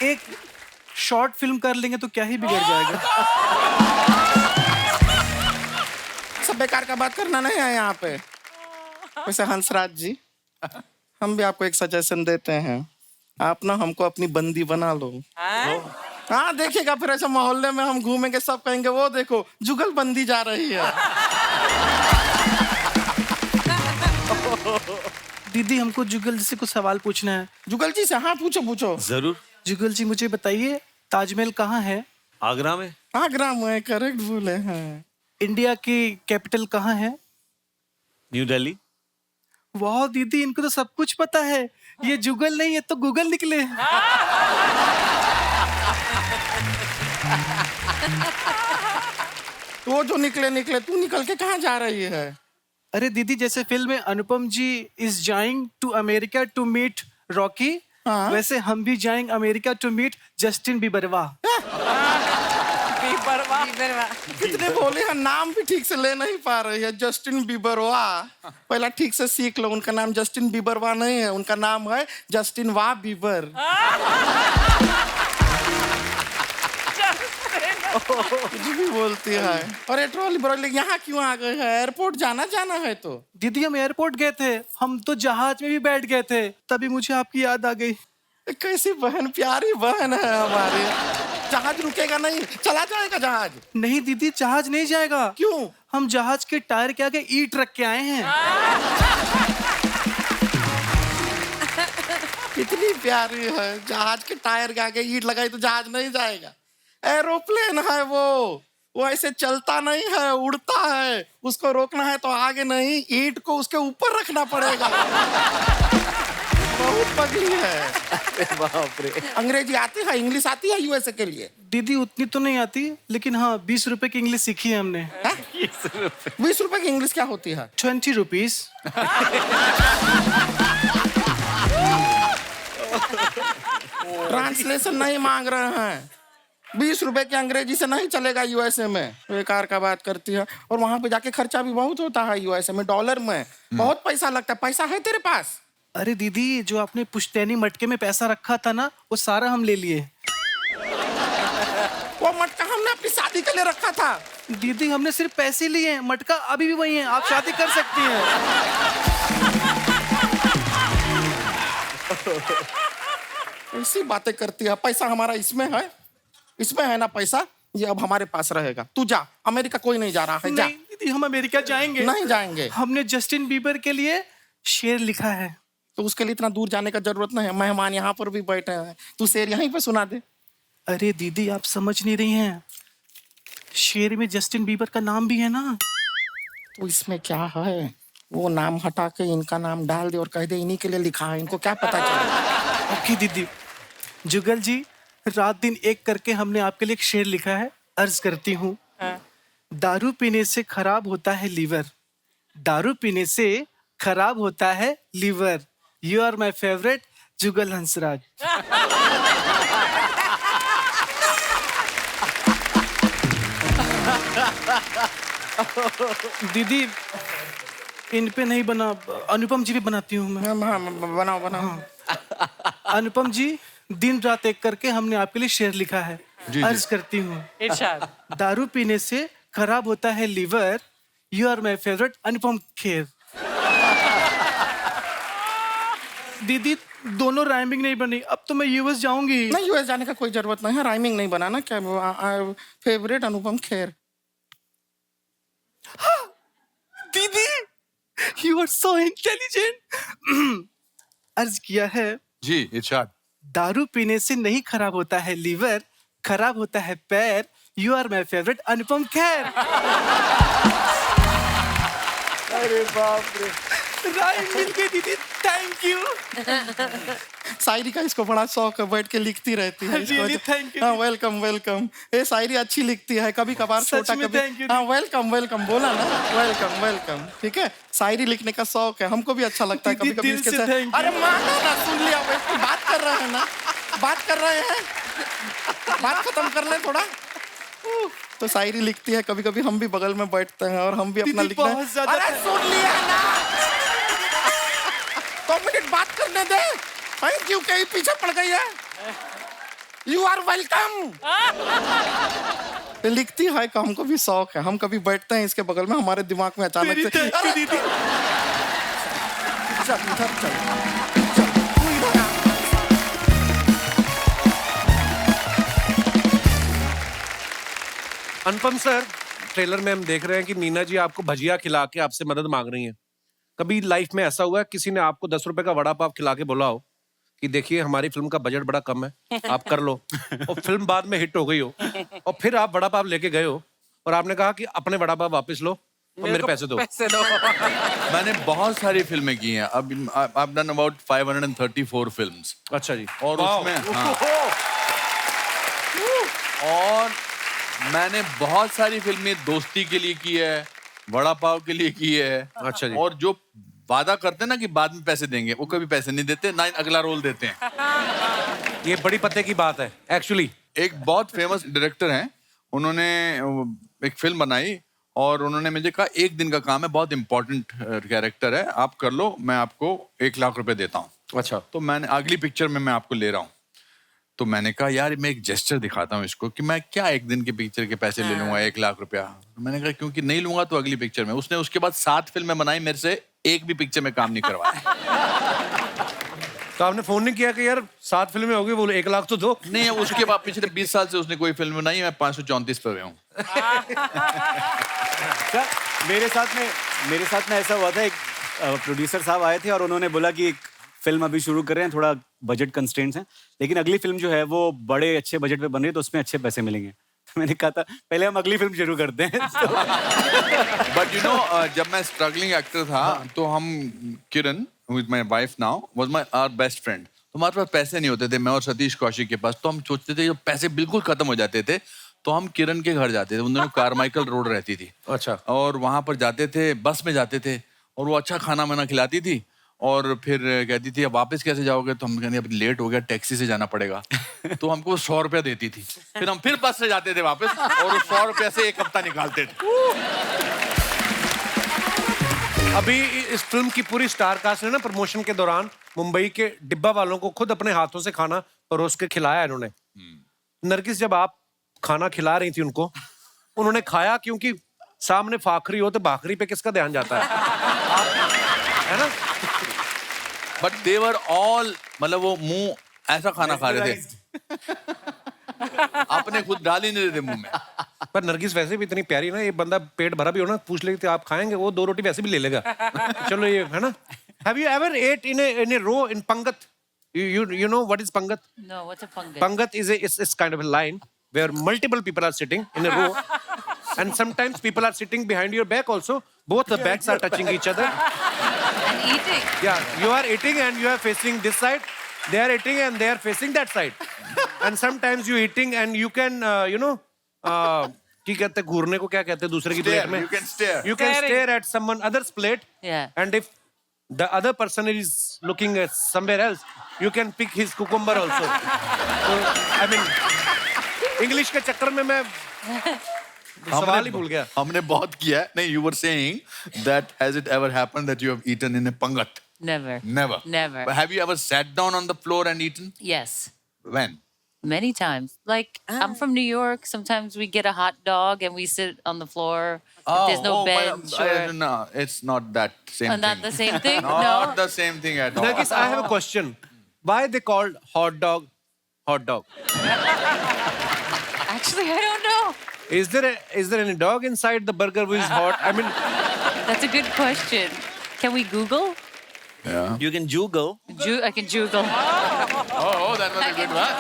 एक शॉर्ट फिल्म कर लेंगे तो क्या ही बिगड़ जाएगा। सब बेकार का बात करना नहीं है यहाँ पे। वैसे हंसराज जी, हम भी आपको एक सजेशन देते हैं, आप ना हमको अपनी बंदी बना लो। हाँ देखिएगा, फिर ऐसे मोहल्ले में हम घूमेंगे, सब कहेंगे वो देखो जुगल बंदी जा रही है। दीदी हमको जुगल जी से कुछ सवाल पूछना है। जुगल जी से? हाँ पूछो पूछो। जरूर। जुगल जी मुझे बताइए, ताजमहल कहाँ है? आगरा में। आगरा में, करेक्ट बोले हैं। इंडिया की कैपिटल कहाँ है? न्यू दिल्ली। वाह दीदी, इनको तो सब कुछ पता है। ये जुगल नहीं, ये तो गूगल निकले। वो जो निकले निकले, तू निकल के कहाँ जा रही है? अरे दीदी, जैसे फिल्म में Anupam ji is going to America to meet Rocky, हाँ। वैसे हम भी जाएंगे अमेरिका टू मीट जस्टिन बीबरवा। कितने बोले हैं, नाम भी ठीक से ले नहीं पा रही है। जस्टिन बीबरवा, पहला ठीक से सीख लो, उनका नाम जस्टिन बीबरवा नहीं है, उनका नाम है जस्टिन वाह बीबर। कुछ भी बोलती है। और ये ट्रॉली ब्रॉली यहाँ क्यों आ गए हैं? एयरपोर्ट जाना है तो। दीदी हम एयरपोर्ट गए थे, हम तो जहाज में भी बैठ गए थे, तभी मुझे आपकी याद आ गई। कैसी बहन, प्यारी बहन है हमारी। जहाज रुकेगा नहीं, चला जाएगा जहाज। नहीं दीदी, जहाज नहीं जाएगा। क्यों? हम जहाज के टायर के आगे ईंट रख के आए हैं। कितनी प्यारी है, जहाज के टायर के आगे ईंट लगाई तो जहाज नहीं जाएगा। एरोप्लेन है वो ऐसे चलता नहीं है, उड़ता है। उसको रोकना है तो आगे नहीं, ईंट को उसके ऊपर रखना पड़ेगा। बहुत पगली है। बाप रे। अंग्रेजी आती है, इंग्लिश आती है यूएसए के लिए? दीदी उतनी तो नहीं आती, लेकिन हाँ 20 रुपए की इंग्लिश सीखी है हमने। 20 रुपए की इंग्लिश क्या होती है? 20 रुपीज। ट्रांसलेशन नहीं मांग रहे हैं। 20 रुपए की अंग्रेजी से नहीं चलेगा यूएसए में। बेकार का बात करती है। और वहां पे जाके खर्चा भी बहुत होता है यूएसए में, डॉलर में बहुत पैसा लगता है। पैसा है तेरे पास? अरे दीदी, जो आपने पुश्तैनी मटके में पैसा रखा था ना, वो सारा हम ले लिए। वो मटका हमने अपनी शादी के लिए रखा था। दीदी हमने सिर्फ पैसे लिए हैं, मटका अभी भी वही है, आप शादी कर सकती हैं। ऐसी बातें करती है। पैसा हमारा इसमें है ना पैसा, ये अब हमारे पास रहेगा। तू जा, अमेरिका कोई नहीं जा रहा है, जा। नहीं दीदी, हम अमेरिका जाएंगे। नहीं जाएंगे। हमने जस्टिन बीबर के लिए शेर लिखा है। तो उसके लिए इतना दूर जाने का जरूरत नहीं है, मेहमान यहाँ पर भी बैठे हैं, तू शेर यहीं पे सुना दे। अरे दीदी, आप समझ नहीं रही हैं, शेर में जस्टिन बीबर का नाम भी है ना। तो इसमें क्या है, वो नाम हटा के इनका नाम डाल दे और कह दे इन्हीं के लिए लिखा है, इनको क्या पता चले। ओके दीदी। जुगल जी, रात दिन एक करके हमने आपके लिए एक शेर लिखा है, अर्ज करती हूँ। दारू पीने से खराब होता है लीवर, दारू पीने से खराब होता है liver. You are my favourite Jugal Hansraj. दीदी इन पे नहीं बना, अनुपम जी भी बनाती हूँ मैं। बनाओ बनाओ। अनुपम जी, दिन रात एक करके हमने आपके लिए शेर लिखा है, अर्ज करती हूँ। इरशाद। दारू पीने से खराब होता है liver, you are my favourite Anupam Kher. दीदी दोनों राइमिंग नहीं बनी, अब तो मैं यूएस जाऊंगी। नहीं, यूएस जाने का कोई जरूरत नहीं है, राइमिंग नहीं बनाना। क्या favourite Anupam Kher. You are so intelligent. अर्ज किया है, जी इरशाद। दारू पीने से नहीं खराब होता है लीवर, खराब होता है पैर. You are my favorite Anupam Kher. अरे बाप रे. राइम मिल गई दीदी. Thank you. शायरी का इसको बड़ा शौक है, बैठ के लिखती रहती है. Really, thank you. हाँ, वेलकम वेलकम. ये शायरी अच्छी लिखती है, कभी कभार सच छोटा में कभी. thank you. हाँ, वेलकम वेलकम बोला ना, वेलकम वेलकम. ठीक है, शायरी लिखने का शौक है, हमको भी अच्छा लगता है कभी दीदी, कभी दिल इसके से साथ. thank you. अरे मानो ना, सुन लिया, बैठ के बात कर रहे हैं ना, बात कर रहे हैं, बात खत्म कर ले थोड़ा. तो शायरी लिखती है, कभी कभी हम भी बगल में बैठते हैं और हम भी अपना दीदी, लिखते हैं. बहुत ज्यादा अरे सुन लिया ना, 2 मिनट बात करने दे. क्यों कहीं पीछे पड़ गई है. You are welcome. लिखती है का हमको भी शौक है, हम कभी बैठते हैं इसके बगल में, हमारे दिमाग में अचानक Very से thank you, दीदी. चल इधर चल, चल तू इधर आ. अनुपम सर, ट्रेलर में हम देख रहे हैं कि नीना जी आपको भजिया खिला के आपसे मदद मांग रही हैं. कभी लाइफ में ऐसा हुआ है किसी ने आपको 10 रुपए का वड़ा पाव खिला के बोला हो कि देखिए हमारी फिल्म का बजट बड़ा कम है, आप कर लो, और फिल्म बाद में हिट हो गई हो और फिर आप वड़ा पाव लेके गए हो और आपने कहा कि अपने वड़ा पाव वापस लो और मेरे पैसे दो. मैंने बहुत सारी फिल्में की हैं. अब I've done about 534 films. अच्छा जी. और उसमें और मैंने बहुत सारी फिल्में दोस्ती के लिए की है, वड़ा पाव के लिए की है. अच्छा जी. और जो वादा करते हैं ना कि बाद में पैसे देंगे, वो कभी पैसे नहीं देते, ना अगला रोल देते हैं. ये बड़ी पते की बात है एक्चुअली. एक बहुत फेमस डायरेक्टर हैं, उन्होंने एक फिल्म बनाई और उन्होंने मुझे कहा 1 दिन का काम है, बहुत इंपॉर्टेंट कैरेक्टर है, आप कर लो, मैं आपको 1 लाख रुपए देता हूँ. अच्छा. तो मैंने अगली पिक्चर में मैं आपको ले रहा हूँ. तो मैंने कहा यार मैं एक जेस्चर दिखाता हूँ इसको कि मैं क्या 1 दिन के पिक्चर के पैसे ले लूंगा 1 लाख रुपया. तो मैंने कहा क्योंकि नहीं लूंगा तो अगली पिक्चर में. उसने उसके बाद 7 फिल्में बनाई, मेरे से एक भी पिक्चर में काम नहीं करवाया. तो आपने फोन नहीं किया कि यार 7 फिल्में हो गई, बोलो 1 लाख तो दो. नहीं, उसके बाद पिछले 20 साल से उसने कोई फिल्म बनाई, मैं 534 पे हूँ. सर, मेरे साथ में ऐसा हुआ था, एक प्रोड्यूसर साहब आए थे और उन्होंने बोला कि एक फिल्म अभी शुरू कर रहे हैं, थोड़ा बजट कंस्ट्रेंट्स हैं, लेकिन अगली फिल्म जो है वो बड़े अच्छे बजट पे बन रही है, तो उसमें अच्छे पैसे मिलेंगे. तो मैंने कहा था पहले हम अगली फिल्म शुरू करते हैं. बट यू नो, जब मैं स्ट्रगलिंग एक्टर था तो हम किरण, who is my wife now, was our best friend. तो हमारे पास पैसे नहीं होते थे, मैं और सतीश कौशिक के पास. तो हम सोचते थे जब पैसे बिल्कुल खत्म हो जाते थे तो हम किरण के घर जाते थे. उन दिनों कारमाइकल रोड रहती थी. अच्छा. और वहां पर जाते थे, बस में जाते थे और वो अच्छा खाना वाना खिलाती थी और फिर कहती थी अब वापस कैसे जाओगे. तो हम कहते अब लेट हो गया, टैक्सी से जाना पड़ेगा. तो हमको 100 रुपया देती थी. फिर हम फिर बस से जाते थे वापस और 100 रुपया से 1 हफ्ता निकालते थे. अभी इस फिल्म की पूरी स्टार कास्ट ने ना प्रमोशन के दौरान मुंबई के डिब्बा वालों को खुद अपने हाथों से खाना परोस के खिलाया इन्होंने. नरगिस, जब आप खाना खिला रही थी उनको, उन्होंने खाया क्योंकि सामने फाखरी हो तो भाखरी पे किसका ध्यान जाता है, है ना. बट दे वर ऑल, मतलब वो मुंह ऐसा खाना खा रहे थे, आपने खुद डाल ही नहीं रहे थे मुंह में. पर नरगिस वैसे भी इतनी प्यारी ना, ये बंदा पेट भरा भी हो ना, पूछ लेते आप खाएंगे, वो 2 रोटी वैसे भी ले लेगा. चलो ये है ना. Have you ever ate in a row in Pangat? You know what is Pangat? No, what's a pangat? Pangat is kind of a line where multiple people are sitting in a row, and sometimes people are sitting behind your back also. Both the backs are touching each other. And eating. Yeah, you are eating and you are facing this side. They are eating and they are facing that side. And sometimes you eating and you can, क्या कहते हैं, घूरने को क्या कहते हैं दूसरे की plate में. You can stare. You can stare at someone other's plate. Yeah. And if the other person is looking at somewhere else, you can pick his cucumber also. So, I mean, English के चक्कर में मैं सवाल ही भूल गया. हमने बहुत किया है. नहीं, you were saying that has it ever happened that you have eaten in a pangat? Never. Never. Never. But have you ever sat down on the floor and eaten? Yes. When? Many times. Like, I'm from New York. Sometimes we get a hot dog and we sit on the floor. If there's no bench or... No, it's not that same thing. Not the same thing? Not No. the same thing at all. Nagis, I have a question. Why they called hot dog hot dog? Actually, I don't know. Is there any dog inside the burger which is hot? I mean, That's a good question. Can we Google? Yeah. You can Google. I can Google. Oh, that was a good one.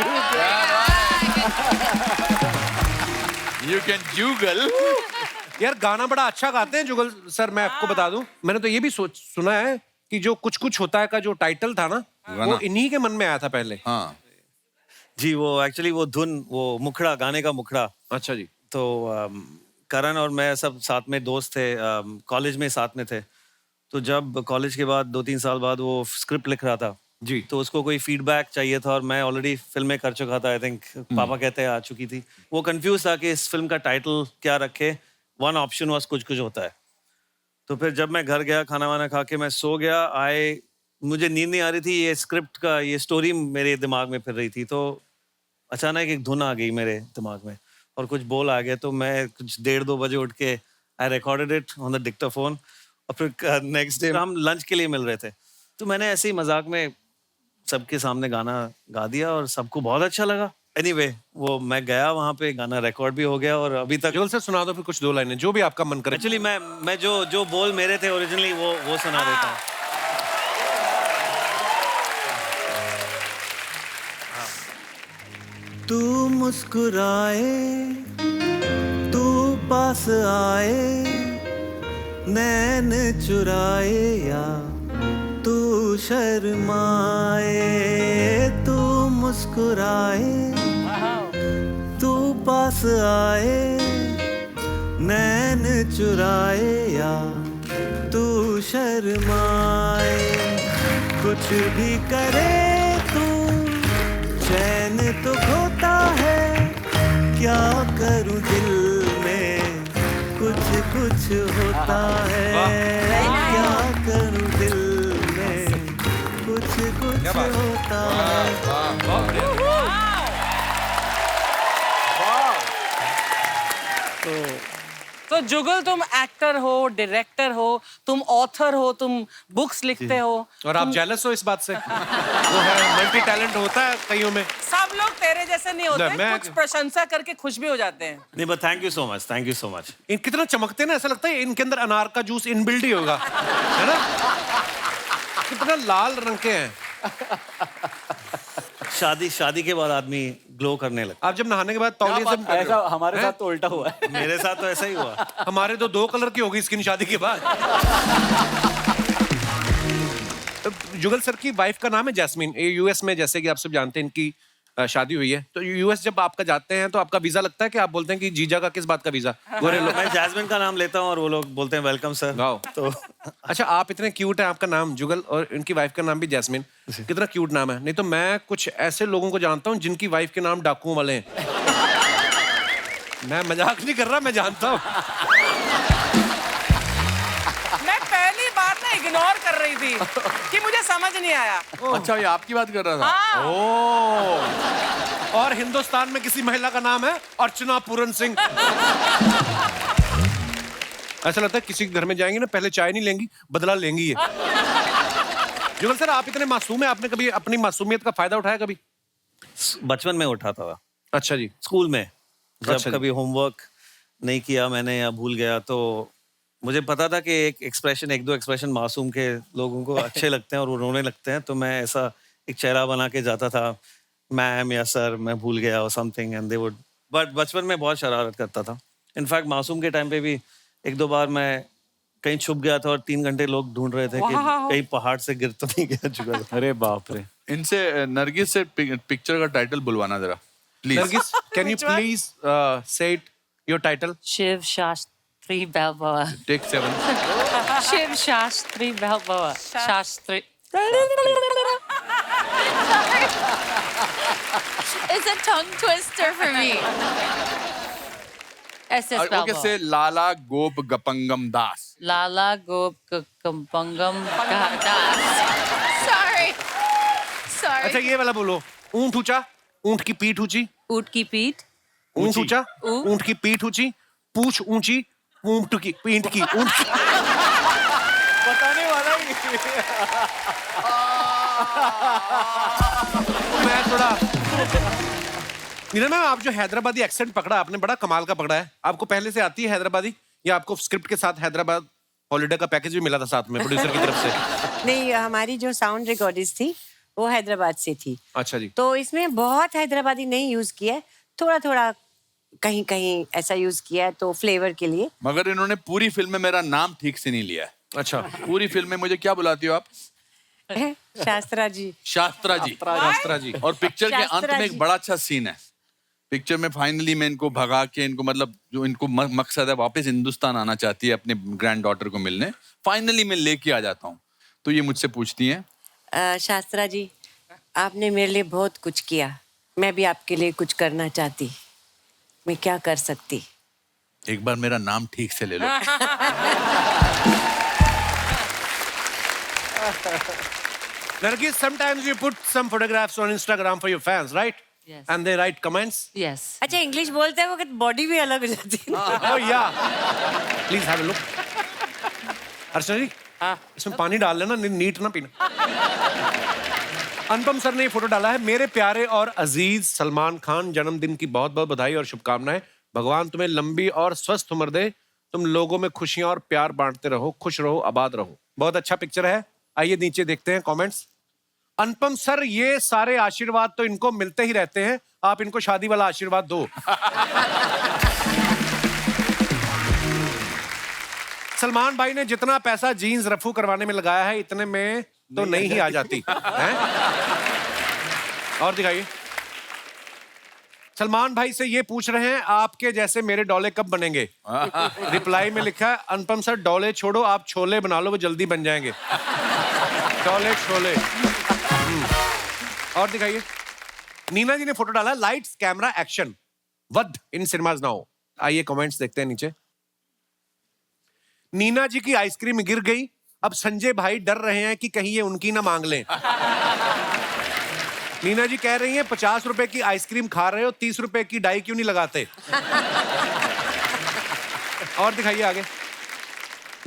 You can Google. यार गाना बड़ा अच्छा गाते हैं जुगल sir, मैं आपको बता दूं, मैंने तो ये भी सुना है कि जो कुछ कुछ होता है का जो टाइटल था ना, वो इन्हीं के मन में आया था पहले। हाँ जी, वो एक्चुअली वो धुन, वो मुखड़ा, गाने का मुखड़ा। अच्छा जी। तो करण और मैं सब साथ में दोस्त थे, कॉलेज में साथ में थे। तो जब कॉलेज के बाद 2-3 साल बाद वो स्क्रिप्ट लिख रहा था जी, तो उसको कोई फीडबैक चाहिए था और मैं ऑलरेडी फिल्में कर चुका था। आई थिंक पापा कहते हैं आ चुकी थी। वो कंफ्यूज था कि इस फिल्म का टाइटल क्या रखे। वन ऑप्शन वाज कुछ कुछ होता है। तो फिर जब मैं घर गया, खाना वाना खा के मैं सो गया, मुझे नींद नहीं आ रही थी, ये स्क्रिप्ट का ये स्टोरी मेरे दिमाग में फिर रही थी। तो अचानक एक धुन आ गई मेरे दिमाग में और कुछ बोल आ गए। तो मैं कुछ 1:30-2 बजे उठ के I recorded it on the Dictaphone और फिर नेक्स्ट डे हम लंच के लिए मिल रहे थे। तो मैंने ऐसे ही मजाक में सबके सामने गाना गा दिया और सबको बहुत अच्छा लगा। एनीवे, वो मैं गया वहाँ पे, गाना रिकॉर्ड भी हो गया और अभी तक। जुगल सर सुना दो फिर कुछ 2 लाइनें, जो भी आपका मन करे। एक्चुअली मैं जो बोल मेरे थे ओरिजिनली वो सुना देता हूँ। तू मुस्कुराए, तू पास आए, नैन चुराए या तू शर्माए, तू मुस्कुराए, तू पास आए, नैन चुराए या तू शर्माए, कुछ भी करे तू चैन तो खोता है, क्या करूं दिल में कुछ कुछ होता है, क्या करूं दिल में कुछ कुछ होता है। तो जुगल, तुम एक्टर हो, डायरेक्टर हो, तुम ऑथर हो, तुम बुक्स लिखते हो और आप जेलस हो इस बात से? वो है मल्टी टैलेंट होता है कईयों में। सब लोग तेरे जैसे नहीं होते, मैं- कुछ प्रशंसा करके खुश भी हो जाते हैं। नहीं, but thank you so much, thank you so much. इन कितना चमकते हैं ना, ऐसा लगता है इनके अंदर अनार का जूस इनबिल्ट ही होगा, है ना? कितना लाल रंग के हैं। शादी के बाद आदमी ग्लो करने लगता आप जब नहाने के बाद तौलिए से, ऐसा हमारे साथ तो उल्टा हुआ है। है। मेरे साथ तो ऐसा ही हुआ। हमारे तो 2 कलर की होगी स्किन शादी के बाद। जुगल सर की वाइफ का नाम है जैस्मीन। ये यूएस में, जैसे कि आप सब जानते हैं, इनकी शादी हुई है। तो यूएस जब आपका जाते हैं तो आपका वीजा लगता है कि आप बोलते हैं कि जीजा का किस बात का वीजा? गोरे लोग। मैं जैस्मिन का नाम लेता हूँ और वो लोग बोलते हैं वेलकम सर। वाओ। तो अच्छा, आप इतने क्यूट हैं, आपका नाम जुगल और इनकी वाइफ का नाम भी जैस्मिन, कितना क्यूट नाम है। नहीं तो मैं कुछ ऐसे लोगों को जानता हूँ जिनकी वाइफ के नाम डाकुओं वाले हैं। मैं मजाक नहीं कर रहा, मैं जानता हूँ। मैं पहली बार ना इग्नोर कर रही थी कि मुझे समझ नहीं आया। अच्छा, ये आपकी बात कर रहा था। हाँ। ओ, और हिंदुस्तान में किसी महिला का नाम है अर्चना पूरन सिंह। ऐसा लगता है किसी के घर में जाएंगे ना, पहले चाय नहीं लेंगी, बदला लेंगी ये। जुगल सर, आप इतने मासूम हैं, आपने कभी अपनी मासूमियत का फायदा उठाया कभी? बचपन में उठाता था। अच्छा जी। स्कूल में जब अच्छा जी। कभी होमवर्क नहीं किया मैंने या भूल गया तो मुझे पता था कि एक दो एक्सप्रेशन मासूम के लोगों को अच्छे लगते हैं और वो रोने लगते हैं। तो मैं ऐसा एक चेहरा बना के जाता था, मैम या सर मैं भूल गया और something, and they would. But बचपन में बहुत शरारत करता था। इनफैक्ट मासूम के टाइम पे भी 1-2 बार मैं कहीं छुप गया था और 3 घंटे लोग ढूंढ रहे थे कि कहीं पहाड़ से गिर तो नहीं गया जुगल। अरे बाप रे। इनसे नरगिस से पिक्चर का टाइटल बुलवाना जरा please. Nargis, can you please say it your title? Shiv Shastri Balboa. Take 7। Shiv Shastri Balboa. Shastri. It's a tongue twister for me. SS okay, Balboa. से लाला गोप गपंगम दास। Lala Gop Kampangam Das. Sorry. Sorry. अच्छा, ये वाला बोलो। ऊंट ऊंचा, ऊंट की पीठ ऊंची। ऊंट की पीठ. ऊंट ऊंचा, ऊंट। ऊंट की पीठ ऊंची, पूंछ ऊंची, ऊंट की पीठ की ऊंट की। बताने वाला ही मैं थोड़ा नीना मैम, आप जो हैदराबादी एक्सेंट पकड़ा आपने, बड़ा कमाल का पकड़ा है। आपको पहले से आती है हैदराबादी या आपको स्क्रिप्ट के साथ हैदराबाद हॉलीडे का पैकेज भी मिला था साथ में प्रोड्यूसर की तरफ से। नहीं, हमारी जो साउंड रिकॉर्डिस्ट थी वो हैदराबाद से थी, अच्छा जी। तो इसमें बहुत हैदराबादी नहीं यूज किया है, थोड़ा थोड़ा कहीं कहीं ऐसा यूज किया है तो फ्लेवर के लिए। मगर इन्होंने पूरी फिल्म में मेरा नाम ठीक से नहीं लिया है। अच्छा, पूरी फिल्म में मुझे क्या बुलाती हो आप? शास्त्रा जी। शास्त्रा जी। शास्त्रा जी। और पिक्चर के अंत शास्त्रा में जी। एक बड़ा अच्छा सीन है। पिक्चर में फाइनली मैं इनको भगा के, इनको मतलब जो इनको मकसद है वापस हिंदुस्तान आना चाहती है अपने ग्रैंड डॉटर को मिलने, फाइनली मैं लेके आ जाता हूँ। तो ये मुझसे पूछती हैं, शास्त्रा जी, आपने मेरे लिए बहुत कुछ किया, मैं भी आपके लिए कुछ करना चाहती, मैं क्या कर सकती? एक बार मेरा नाम ठीक से ले लो। Nargis, sometimes you put some photographs on Instagram for your fans, right? Yes. And they write comments. Yes. अच्छा, इंग्लिश बोलते हैं वक्त बॉडी भी अलग हो जाती है। Oh yeah. Please have a look. अर्चना जी, इसमें पानी डाल लेना, नीट ना पीना। अनुपम सर ने ये फोटो डाला है। मेरे प्यारे और अजीज सलमान खान, जन्मदिन की बहुत बहुत बधाई और शुभकामनाएं। भगवान तुम्हें लंबी और स्वस्थ उम्र दे, तुम लोगों में खुशियां और प्यार बांटते रहो, खुश रहो, आबाद रहो। बहुत अच्छा पिक्चर है। आइए नीचे देखते हैं कमेंट्स। अनुपम सर, ये सारे आशीर्वाद तो इनको मिलते ही रहते हैं, आप इनको शादी वाला आशीर्वाद दो। सलमान भाई ने जितना पैसा जीन्स रफू करवाने में लगाया है, इतने में तो नहीं ही आ जाती हैं? और सलमान भाई से ये पूछ रहे हैं, आपके जैसे मेरे डोले कब बनेंगे? रिप्लाई में लिखा है, अनुपम सर डोले छोड़ो, आप छोले बना लो, वो जल्दी बन जाएंगे। डोले छोले। और दिखाइए, नीना जी ने फोटो डाला, लाइट्स कैमरा एक्शन, वध इन सिनेमाज नाउ। आइए कमेंट्स देखते हैं नीचे। नीना जी की आइसक्रीम गिर गई, अब संजय भाई डर रहे हैं कि कहीं ये उनकी ना मांग लें। नीना जी कह रही हैं, 50 रुपए की आइसक्रीम खा रहे हो, 30 रुपए की डाई क्यों नहीं लगाते? और दिखाइए आगे।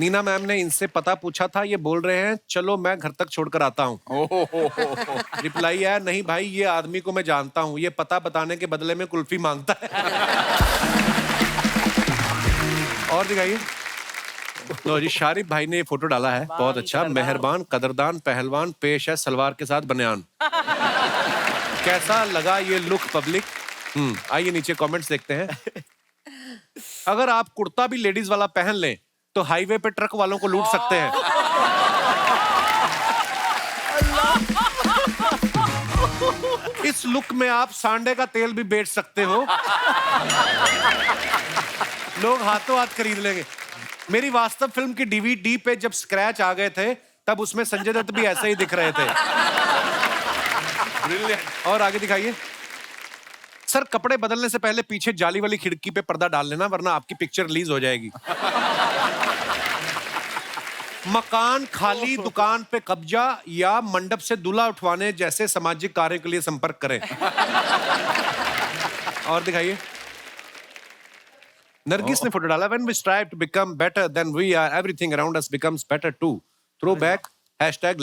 नीना मैम ने इनसे पता पूछा था, ये बोल रहे हैं चलो मैं घर तक छोड़कर आता हूँ। रिप्लाई है, नहीं भाई ये आदमी को मैं जानता हूँ, ये पता बताने के बदले में कुल्फी मांगता है। और दिखाइए। लो जी, शारिफ भाई ने ये फोटो डाला है, बहुत अच्छा। मेहरबान, कदरदान, पहलवान, पेश है सलवार के साथ बनियान। कैसा लगा ये लुक पब्लिक? आइए नीचे कमेंट्स देखते हैं। अगर आप कुर्ता भी लेडीज वाला पहन लें तो हाईवे पे ट्रक वालों को लूट सकते हैं। इस लुक में आप सांडे का तेल भी बेच सकते हो, लोग हाथों हाथ खरीद लेंगे। मेरी वास्तव फिल्म की डीवीडी पे जब स्क्रैच आ गए थे, तब उसमें संजय दत्त भी ऐसे ही दिख रहे थे। और आगे दिखाइए। सर, कपड़े बदलने से पहले पीछे जाली वाली खिड़की पे पर्दा डाल लेना, वरना आपकी पिक्चर रिलीज हो जाएगी। मकान खाली, दुकान पे कब्जा या मंडप से दूल्हा उठवाने जैसे सामाजिक कार्य के लिए संपर्क करें। और दिखाइए। नरगिस ने फोटो डाला, when we strive to become better than we are, everything around us becomes better too. Throw back,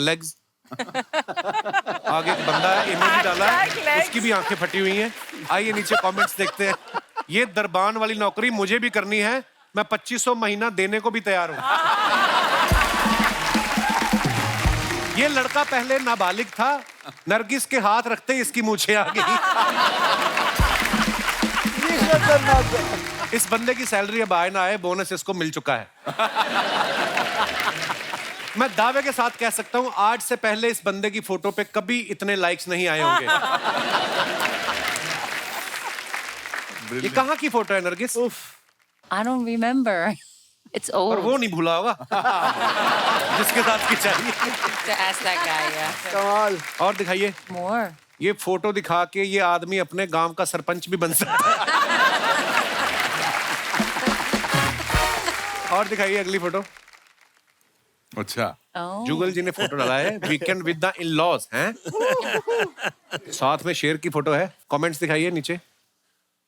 #legs. आगे एक बंदा है, इमोजी डाला है, उसकी भी आंखें फटी हुई हैं। आइए नीचे कमेंट्स देखते हैं। ये दरबान वाली नौकरी मुझे भी करनी है, मैं 2500 महीना देने को भी तैयार हूं। ये लड़का पहले नाबालिग था, नरगिस के हाथ रखते ही इसकी मूछें आ गई। इस बंदे की सैलरी अब आए ना आए, बोनस इसको मिल चुका है। मैं दावे के साथ कह सकता हूं, आज से पहले इस बंदे की फोटो पे कभी इतने लाइक्स नहीं आए होंगे। ये कहाँ की फोटो है Nargis? I don't remember. It's और old. वो नहीं भूला होगा जिसके साथ की चाहिए। To ask that guy, yeah. कमाल। और दिखाइए। More. ये फोटो दिखा के ये आदमी अपने गांव का सरपंच भी बन सकता है। और दिखाइए अगली फोटो। अच्छा, Oh. जुगल जी ने फोटो डाला है, वीकेंड विद द इन-लॉज हैं। साथ में शेर की फोटो है। कमेंट्स दिखाइए नीचे।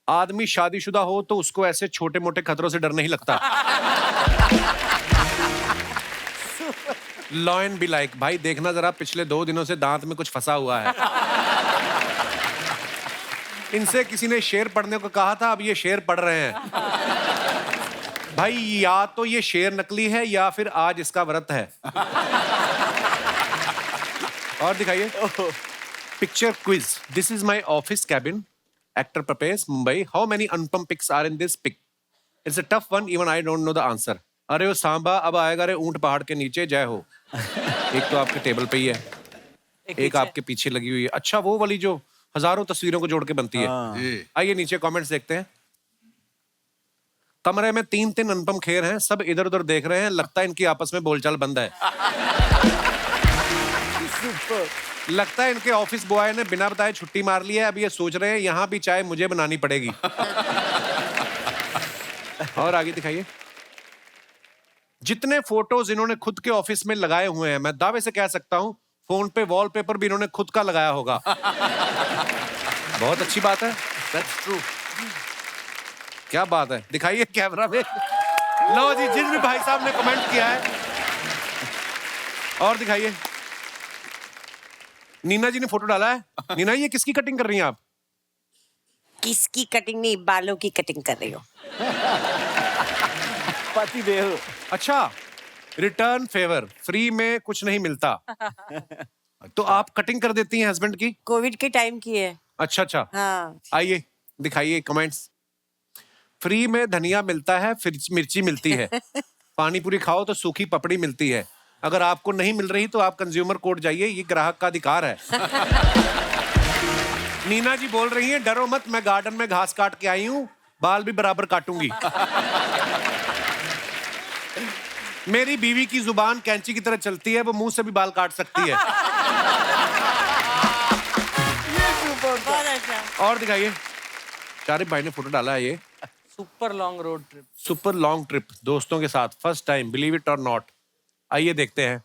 आदमी शादीशुदा हो तो उसको ऐसे छोटे मोटे खतरों से डर नहीं लगता। लॉयन बी लाइक, भाई देखना जरा, पिछले 2 दिनों से दांत में कुछ फंसा हुआ है। इनसे किसी ने शेर पढ़ने को कहा था, अब ये शेर पढ़ रहे हैं। भाई या तो ये शेर नकली है या फिर आज इसका व्रत है। और दिखाइए। Picture quiz. This is my office cabin. Actor प्रपेश, Mumbai. How many Anupam pics are in this pic? It's a tough one, even I don't know the answer. अरे वो सांबा अब आएगा रे ऊंट पहाड़ के नीचे, जय हो। एक तो आपके टेबल पे ही है, एक आपके पीछे लगी हुई है। अच्छा, वो वाली जो हजारों तस्वीरों को जोड़ के बनती है। आइए नीचे कमेंट्स देखते हैं। कमरे में 3 अनुपम खेर हैं, सब इधर उधर देख रहे हैं, लगता है इनकी आपस में बोलचाल बंद है। लगता है इनके ऑफिस बॉय ने बिना बताए छुट्टी मार ली है, अब ये सोच रहे हैं यहाँ भी चाय मुझे बनानी पड़ेगी। और आगे दिखाइए। जितने फोटोज इन्होंने खुद के ऑफिस में लगाए हुए हैं, मैं दावे से कह सकता हूं फोन पे वॉलपेपर भी इन्होंने खुद का लगाया होगा। बहुत अच्छी बात है। That's true. क्या बात है, दिखाइए कैमरा में। लो जी, जिस भी भाई साहब ने कमेंट किया है। और दिखाइए। नीना जी ने फोटो डाला है। नीना, ये किसकी कटिंग कर रही हैं आप? किसकी कटिंग नहीं, बालों की कटिंग कर रही हो। पति देव। अच्छा, रिटर्न फेवर, फ्री में कुछ नहीं मिलता। तो आप कटिंग कर देती हैं हस्बैंड की? कोविड के टाइम की है। अच्छा अच्छा। हाँ। आइए दिखाइए कमेंट्स। फ्री में धनिया मिलता है, फिर मिर्ची मिलती है। पानी पूरी खाओ तो सूखी पपड़ी मिलती है। अगर आपको नहीं मिल रही तो आप कंज्यूमर कोर्ट जाइए, ये ग्राहक का अधिकार है। नीना जी बोल रही हैं, डरो मत, मैं गार्डन में घास काट के आई हूं, बाल भी बराबर काटूंगी। मेरी बीवी की जुबान कैंची की तरह चलती है, वो मुंह से भी बाल काट सकती है। बहुत अच्छा। और दिखाइए। शारिफ भाई ने फोटो डाला है ये। Super long road trip. Super long trip दोस्तों के साथ, फर्स्ट टाइम, बिलीव इट और नॉट। आइए देखते हैं।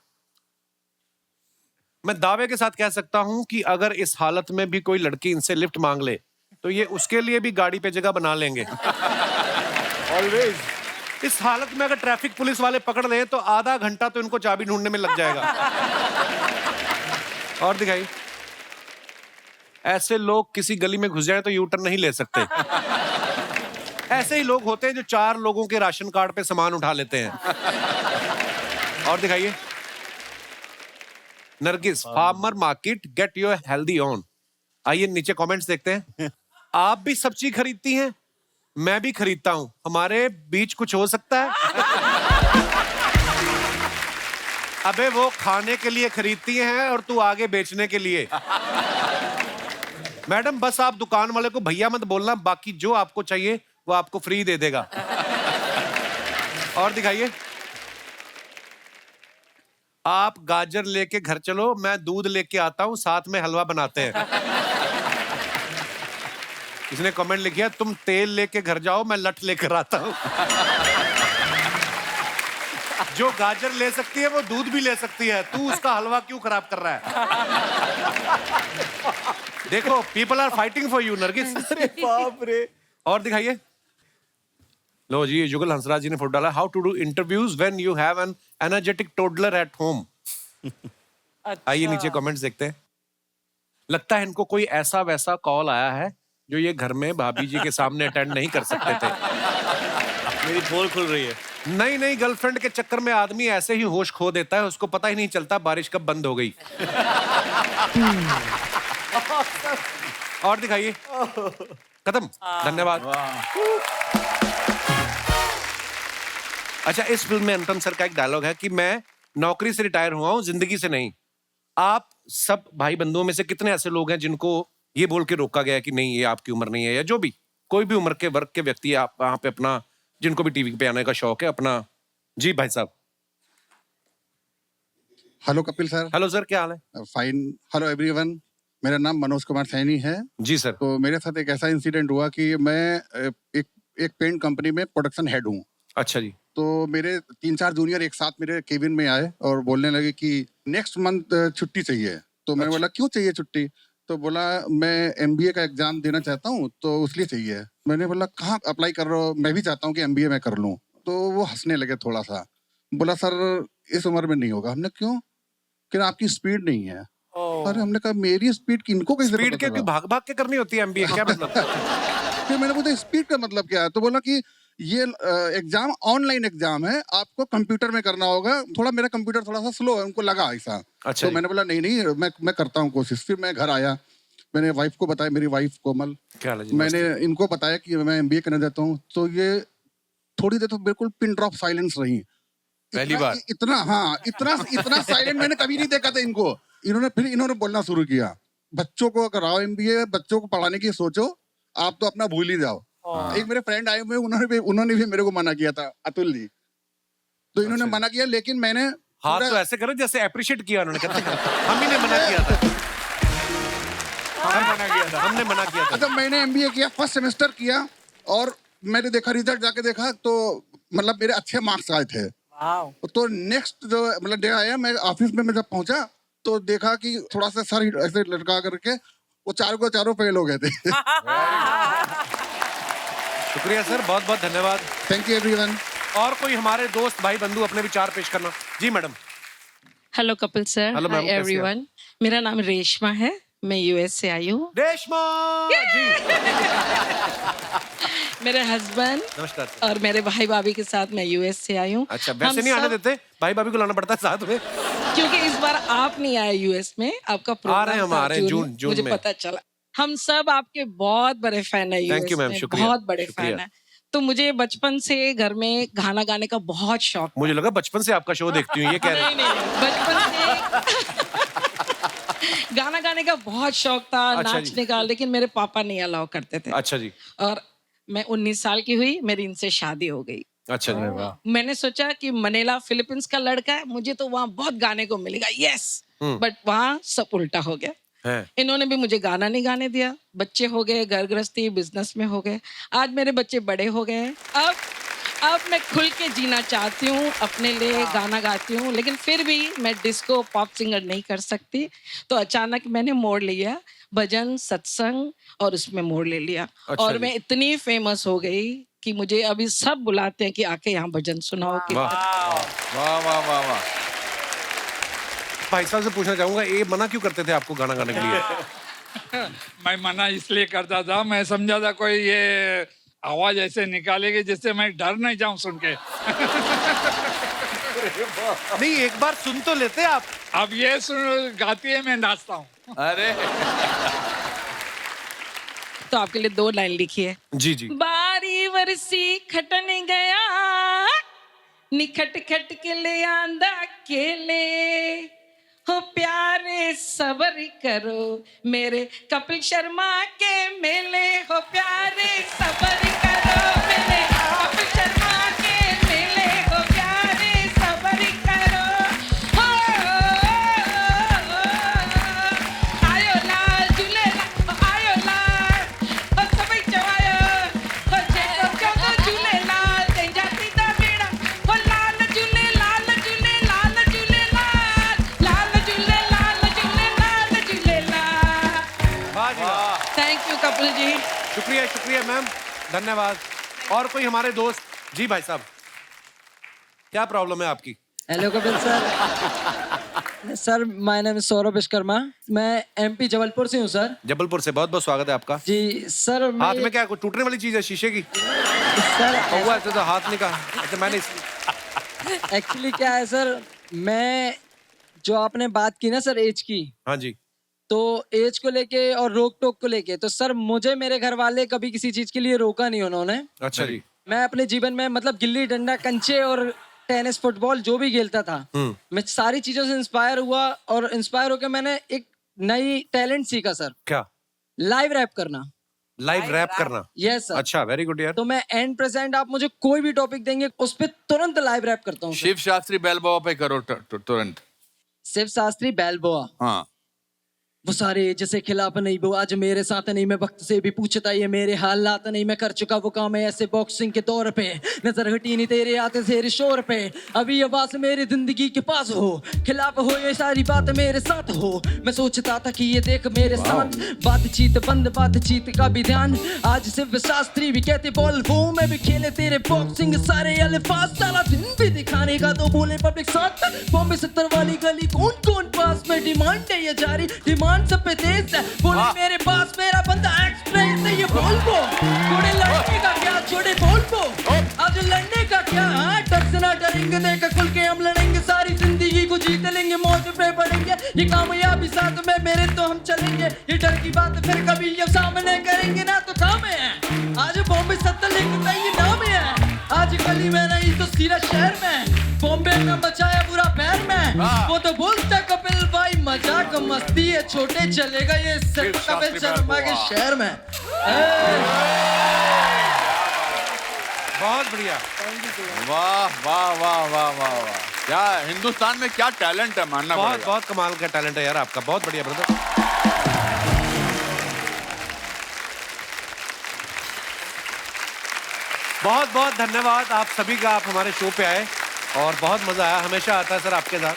मैं दावे के साथ कह सकता हूं कि अगर इस हालत में भी कोई लड़की इनसे लिफ्ट मांग ले तो ये उसके लिए भी गाड़ी पे जगह बना लेंगे। ऑलवेज। इस हालत में अगर ट्रैफिक पुलिस वाले पकड़ ले तो आधा घंटा तो इनको चाबी ढूंढने में लग जाएगा। और दिखाइए। ऐसे लोग किसी गली में घुस जाए तो यू टर्न नहीं ले सकते। ऐसे ही लोग होते हैं जो 4 लोगों के राशन कार्ड पे सामान उठा लेते हैं। और दिखाइए। Nargis, farmer market, get your healthy on. आइए नीचे कमेंट्स देखते हैं। आप भी सब्जी खरीदती हैं, मैं भी खरीदता हूं, हमारे बीच कुछ हो सकता है? अबे वो खाने के लिए खरीदती हैं और तू आगे बेचने के लिए। मैडम बस आप दुकान वाले को भैया मत बोलना, बाकी जो आपको चाहिए वो आपको फ्री दे देगा। और दिखाइए। आप गाजर लेके घर चलो, मैं दूध लेके आता हूं, साथ में हलवा बनाते हैं। इसने कमेंट लिखा, तुम तेल लेके घर जाओ, मैं लठ लेकर आता हूं। जो गाजर ले सकती है वो दूध भी ले सकती है, तू उसका हलवा क्यों खराब कर रहा है? देखो, people are fighting for you Nargis. अरे बाप रे। और दिखाइए। लो जी, जुगल हंसराज जी ने फोटो डाला। How to do interviews when you have an energetic toddler at home. आइए नीचे कमेंट्स देखते हैं। लगता है इनको कोई ऐसा वैसा कॉल आया है जो ये घर में भाभी जी के सामने अटेंड नहीं कर सकते थे। मेरी पोल खुल रही है। नई नई गर्लफ्रेंड के चक्कर में आदमी ऐसे ही होश खो देता है, उसको पता ही नहीं चलता बारिश कब बंद हो गई। और दिखाइए। खत्म। धन्यवाद। अच्छा, इस फिल्म में अनुपम सर का एक डायलॉग है कि मैं नौकरी से रिटायर हुआ हूं, जिंदगी से नहीं। आप सब भाई बंधुओं में से कितने ऐसे लोग हैं जिनको ये बोल के रोका गया कि नहीं ये आपकी उम्र नहीं है, या जो भी कोई भी उम्र के वर्ग के व्यक्ति आप वहां पे अपना, जिनको भी टीवी पे आने का शौक है अपना। जी भाई साहब। Hello Kapil sir. Hello sir, क्या हाल है? फाइन। हेलो एवरीवन, मेरा नाम मनोज कुमार सैनी है। जी सर। तो मेरे साथ एक ऐसा इंसिडेंट हुआ कि मैं एक पेंट कंपनी में प्रोडक्शन हेड हूँ। अच्छा जी। तो मेरे 3-4 जूनियर एक साथ मेरे केबिन में आए और बोलने लगे कि नेक्स्ट मंथ छुट्टी चाहिए। तो मैंने बोला क्यों चाहिए छुट्टी? तो बोला मैं MBA का एग्जाम देना चाहता हूँ तो उसलिए चाहिए। मैंने बोला कहाँ अप्लाई कर रहे हो? मैं भी चाहता हूँ कि MBA मैं कर लूँ। तो वो हंसने लगे थोड़ा सा, बोला सर इस उम्र में नहीं होगा। हमने क्यों? कि आपकी स्पीड नहीं है। अरे हमने कहा मेरी स्पीड किनको कैसे स्पीड के भाग भाग के करनी होती है MBA, क्या मतलब? फिर मैंने पूछा स्पीड का मतलब क्या है? तो बोला कि ये एग्जाम ऑनलाइन एग्जाम है, आपको कंप्यूटर में करना होगा। थोड़ा मेरा कंप्यूटर थोड़ा सा स्लो है, उनको लगा ऐसा। अच्छा तो मैंने बोला नहीं नहीं मैं करता हूँ कोशिश। फिर मैं घर आया, मैंने वाइफ को बताया, मेरी वाइफ कोमल, क्या हाल है जी? मैंने इनको बताया कि मैं एमबीए करने जाता हूँ। तो ये थोड़ी देर तो बिल्कुल पिन ड्रॉप साइलेंस रही। पहली बार इतना साइलेंट मैंने कभी नहीं देखा था इनको। इन्होंने बोलना शुरू किया, बच्चों को कराओ एमबीए, बच्चों को पढ़ाने की सोचो, आप तो अपना भूल ही जाओ। एक मेरे फ्रेंड आए हुए, उन्होंने भी मेरे को मना किया था, अतुल जी। तो इन्होंने मना किया, लेकिन मैंने हाथ तो ऐसे करो जैसे अप्रिशिएट किया उन्होंने, कहते हम ही ने मना किया था। हमने मना किया था। अच्छा, मैंने एमबीए किया, फर्स्ट सेमेस्टर किया, और मैंने देखा रिजल्ट जाके देखा तो मतलब मेरे अच्छे मार्क्स आए थे। तो नेक्स्ट जो मतलब डे आया, मैं ऑफिस में जब पहुंचा तो देखा कि थोड़ा सा सर ऐसे लटका करके वो चारों फेल हो गए थे। शुक्रिया सर, बहुत बहुत धन्यवाद। Thank you everyone. और कोई हमारे दोस्त भाई बंधु अपने विचार पेश करना। जी madam. Hello Kapil sir, Hello, ma'am, hi कैसी हैं एवरीवन। मेरा नाम रेशमा है, मैं यूएस से आई हूँ। रेशमा जी। मेरे हस्बैंड नमस्कार सर। और मेरे भाई भाभी के साथ मैं यूएस से आई हूँ। अच्छा, वैसे नहीं आने देते, भाई भाभी को लाना पड़ता है साथ में। क्योंकि इस बार आप नहीं आए यूएस में, आपका प्रोग्राम आ रहे हैं हम, था आ रहे हैं जून मुझे में। पता चला। हम सब आपके बहुत बड़े फैन है Thank you, यूएस ma'am, में, शुक्रिया, बहुत बड़े शुक्रिया। फैन है। तो मुझे बचपन से घर में गाना गाने का बहुत शौक। मुझे लगा बचपन से आपका शो देखती हूँ, ये कह रहे नहीं, बचपन से गाना गाने का बहुत शौक था, अच्छा जी। नाचने का, लेकिन मेरे पापा नहीं अलाउ करते थे। अच्छा जी। और मैं 19 साल की हुई, मेरी इनसे शादी हो गई। अच्छा जी। मैंने सोचा कि मनीला फिलीपींस का लड़का है, मुझे तो वहाँ बहुत गाने को मिलेगा, यस। बट वहाँ सब उल्टा हो गया। इन्होंने भी मुझे गाना नहीं गाने दिया। बच्चे हो गए, घर गृहस्थी, बिजनेस में हो गए। आज मेरे बच्चे बड़े हो गए हैं। अब मैं खुल के जीना चाहती हूँ, अपने लिए गाना गाती हूँ, लेकिन फिर भी मैं डिस्को पॉप सिंगर नहीं कर सकती। तो अचानक मैंने मोड़ लिया, भजन सत्संग, और उसमें मोड़ ले लिया। अच्छा और जी। मैं इतनी फेमस हो गई कि मुझे अभी सब बुलाते हैं कि आके यहाँ भजन सुनाओ। वाह वाह वाह वाह। भाई साहब से पूछना चाहूंगा, ये मना क्यों करते थे आपको गाना गाने के लिए? मैं मना इसलिए करता था, मैं समझा था कोई ये आवाज ऐसे निकालेगी जिससे मैं डर नहीं जाऊं सुन के। नहीं, एक बार सुन तो लेते आप। अब ये सुन गाती है, मैं नाचता हूँ। अरे तो आपके लिए 2 लाइन लिखी है। जी जी। बारी वरसी खटन गया, निखट खट के ले आंदा केले, हो प्यारे सबर करो मेरे कपिल शर्मा के मेले, हो प्यारे सबर करो मेरे कपिल शर्मा के मेले, हो प्यारे सबर करो। हो आयो लाल झूलेलाल, आयो लाल, हो सभई चवायो, हो जेको चवंदो झूलेलाल, तंहिंजा थींदा बेड़ा, हो लाल झूलेलाल झूलेलाल झूलेलाल, लाल झूलेलाल झूलेलाल झूलेलाल। वाह जी वाह। Thank you Kapil ji. शुक्रिया शुक्रिया मैम, धन्यवाद। और कोई हमारे दोस्त? जी भाई साहब, क्या प्रॉब्लम है आपकी? Hello Kapil sir. Sir my name is Saurabh Vishwakarma, मैं एमपी जबलपुर से हूँ सर। जबलपुर से, बहुत बहुत स्वागत है आपका। जी सर। हाथ में क्या, कोई टूटने वाली चीज है शीशे की? सर हुआ तो हाथ निकाल। अच्छा, मैंने एक्चुअली क्या है सर, मैं जो आपने बात की ना सर एज की, हाँ जी, तो एज को लेके और रोक टोक को लेके, तो सर मुझे मेरे घर वाले कभी किसी चीज के लिए रोका नहीं उन्होंने। अच्छा जी। मैं अपने जीवन में मतलब गिल्ली डंडा, कंचे और टेनिस, फुटबॉल जो भी खेलता था, मैं सारी चीजों से इंस्पायर हुआ, और इंस्पायर होकर मैंने एक नई टैलेंट सीखा सर। क्या? लाइव रैप करना। लाइव रैप करना? Yes sir. अच्छा, वेरी गुड यार। तो मैं एंड प्रेजेंट आप मुझे कोई भी टॉपिक देंगे उस पर तुरंत लाइव रैप करता हूँ। शिव शास्त्री बैलबोआ पे करो तुरंत। शिव शास्त्री बैलबोआ। हाँ। वो सारे जैसे खिलाफ नहीं, वो आज मेरे साथ नहीं, मैं वक्त से भी पूछता ये मेरे हालात नहीं, मैं कर चुका वो काम है ऐसे बॉक्सिंग के तौर पे, नजर हटी नहीं तेरे आते तेरे शोर पे, अभी आवाज मेरी जिंदगी के पास हो, खिलाफ हो ये सारी बात मेरे साथ हो, मैं सोचता था कि ये देख मेरे साथ, बातचीत बंद बातचीत का भी ध्यान, आज शिव शास्त्री भी कहते बॉल वो, मैं भी खेले तेरे बॉक्सिंग सारे अल्फाज, सारा दिन भी दिखाने का तो बोले पब्लिक साथ, बॉम्बे 70 वाली गली कौन कौन पास में, डिमांड है ये जारी, डिमांड सब पे तेज है, बोले मेरे पास मेरा बंदा एक्सप्रेस है, ये बोल बो छोड़े लड़ने का क्या, छोड़े बोल बो में पड़ेंगे, ये कामयाबी साथ में मेरे तो हम चलेंगे, ये डर की बात फिर कभी ये सामने करेंगे ना तो थामे है, आज बॉम्बे 70 लिखता ये नाम है, आज गली में नहीं तो सीधा शहर में, बॉम्बे में मचाया पूरा पैर में, वो तो बोलता कपिल भाई मजाक मस्ती है छोटे चलेगा ये सिर्फ कपिल शर्मा के शहर में। बहुत बढ़िया। वाह वाह वाह वाह वाह वाह, क्या हिंदुस्तान में क्या टैलेंट है, मानना बहुत पड़ेगा। बहुत कमाल का टैलेंट है यार आपका, बहुत बढ़िया ब्रदर। बहुत बहुत धन्यवाद आप सभी का, आप हमारे शो पे आए और बहुत मजा आया, हमेशा आता है सर आपके साथ,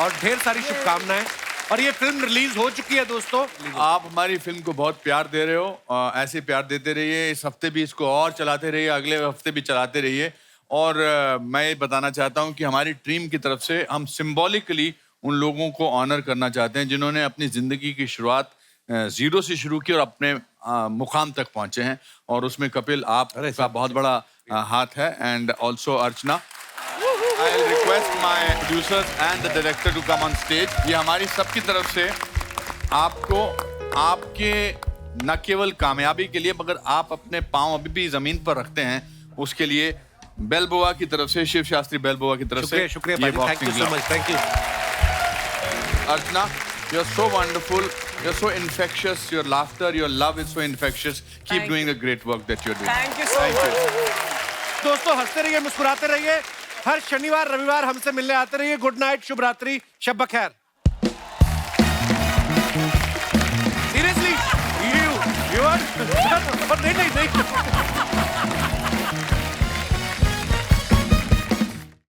और ढेर सारी शुभकामनाएं। और ये फिल्म रिलीज हो चुकी है दोस्तों। आप हमारी फिल्म को बहुत प्यार दे रहे हो, ऐसे प्यार देते रहिए, इस हफ्ते भी इसको और चलाते रहिए, अगले हफ्ते भी चलाते रहिए। और मैं ये बताना चाहता हूँ कि हमारी टीम की तरफ से हम सिंबॉलिकली उन लोगों को ऑनर करना चाहते हैं जिन्होंने अपनी जिंदगी की शुरुआत जीरो से शुरू की और अपने मुकाम तक पहुंचे हैं, और उसमें कपिल आपका बहुत बड़ा हाथ है, and also Archana. I'll request my producers and the director to come on stage. ये हमारी सबकी तरफ से आपको आपके न केवल कामयाबी के लिए मगर आप अपने पांव अभी भी जमीन पर रखते हैं उसके लिए बेलबोआ की तरफ से, शिव शास्त्री बेलबोआ की तरफ से शुक्रिया भाई, thank you so much, thank you. Archana, you're so wonderful, you're so infectious, your laughter, your love is so infectious. Keep doing the great work that you're doing. Thank you so much. दोस्तों हंसते रहिए, मुस्कुराते रहिए, हर शनिवार रविवार हमसे मिलने आते रहिए। गुड नाइट, शुभ रात्रि, शब बखैर। सीरियसली, you are नहीं नहीं नहीं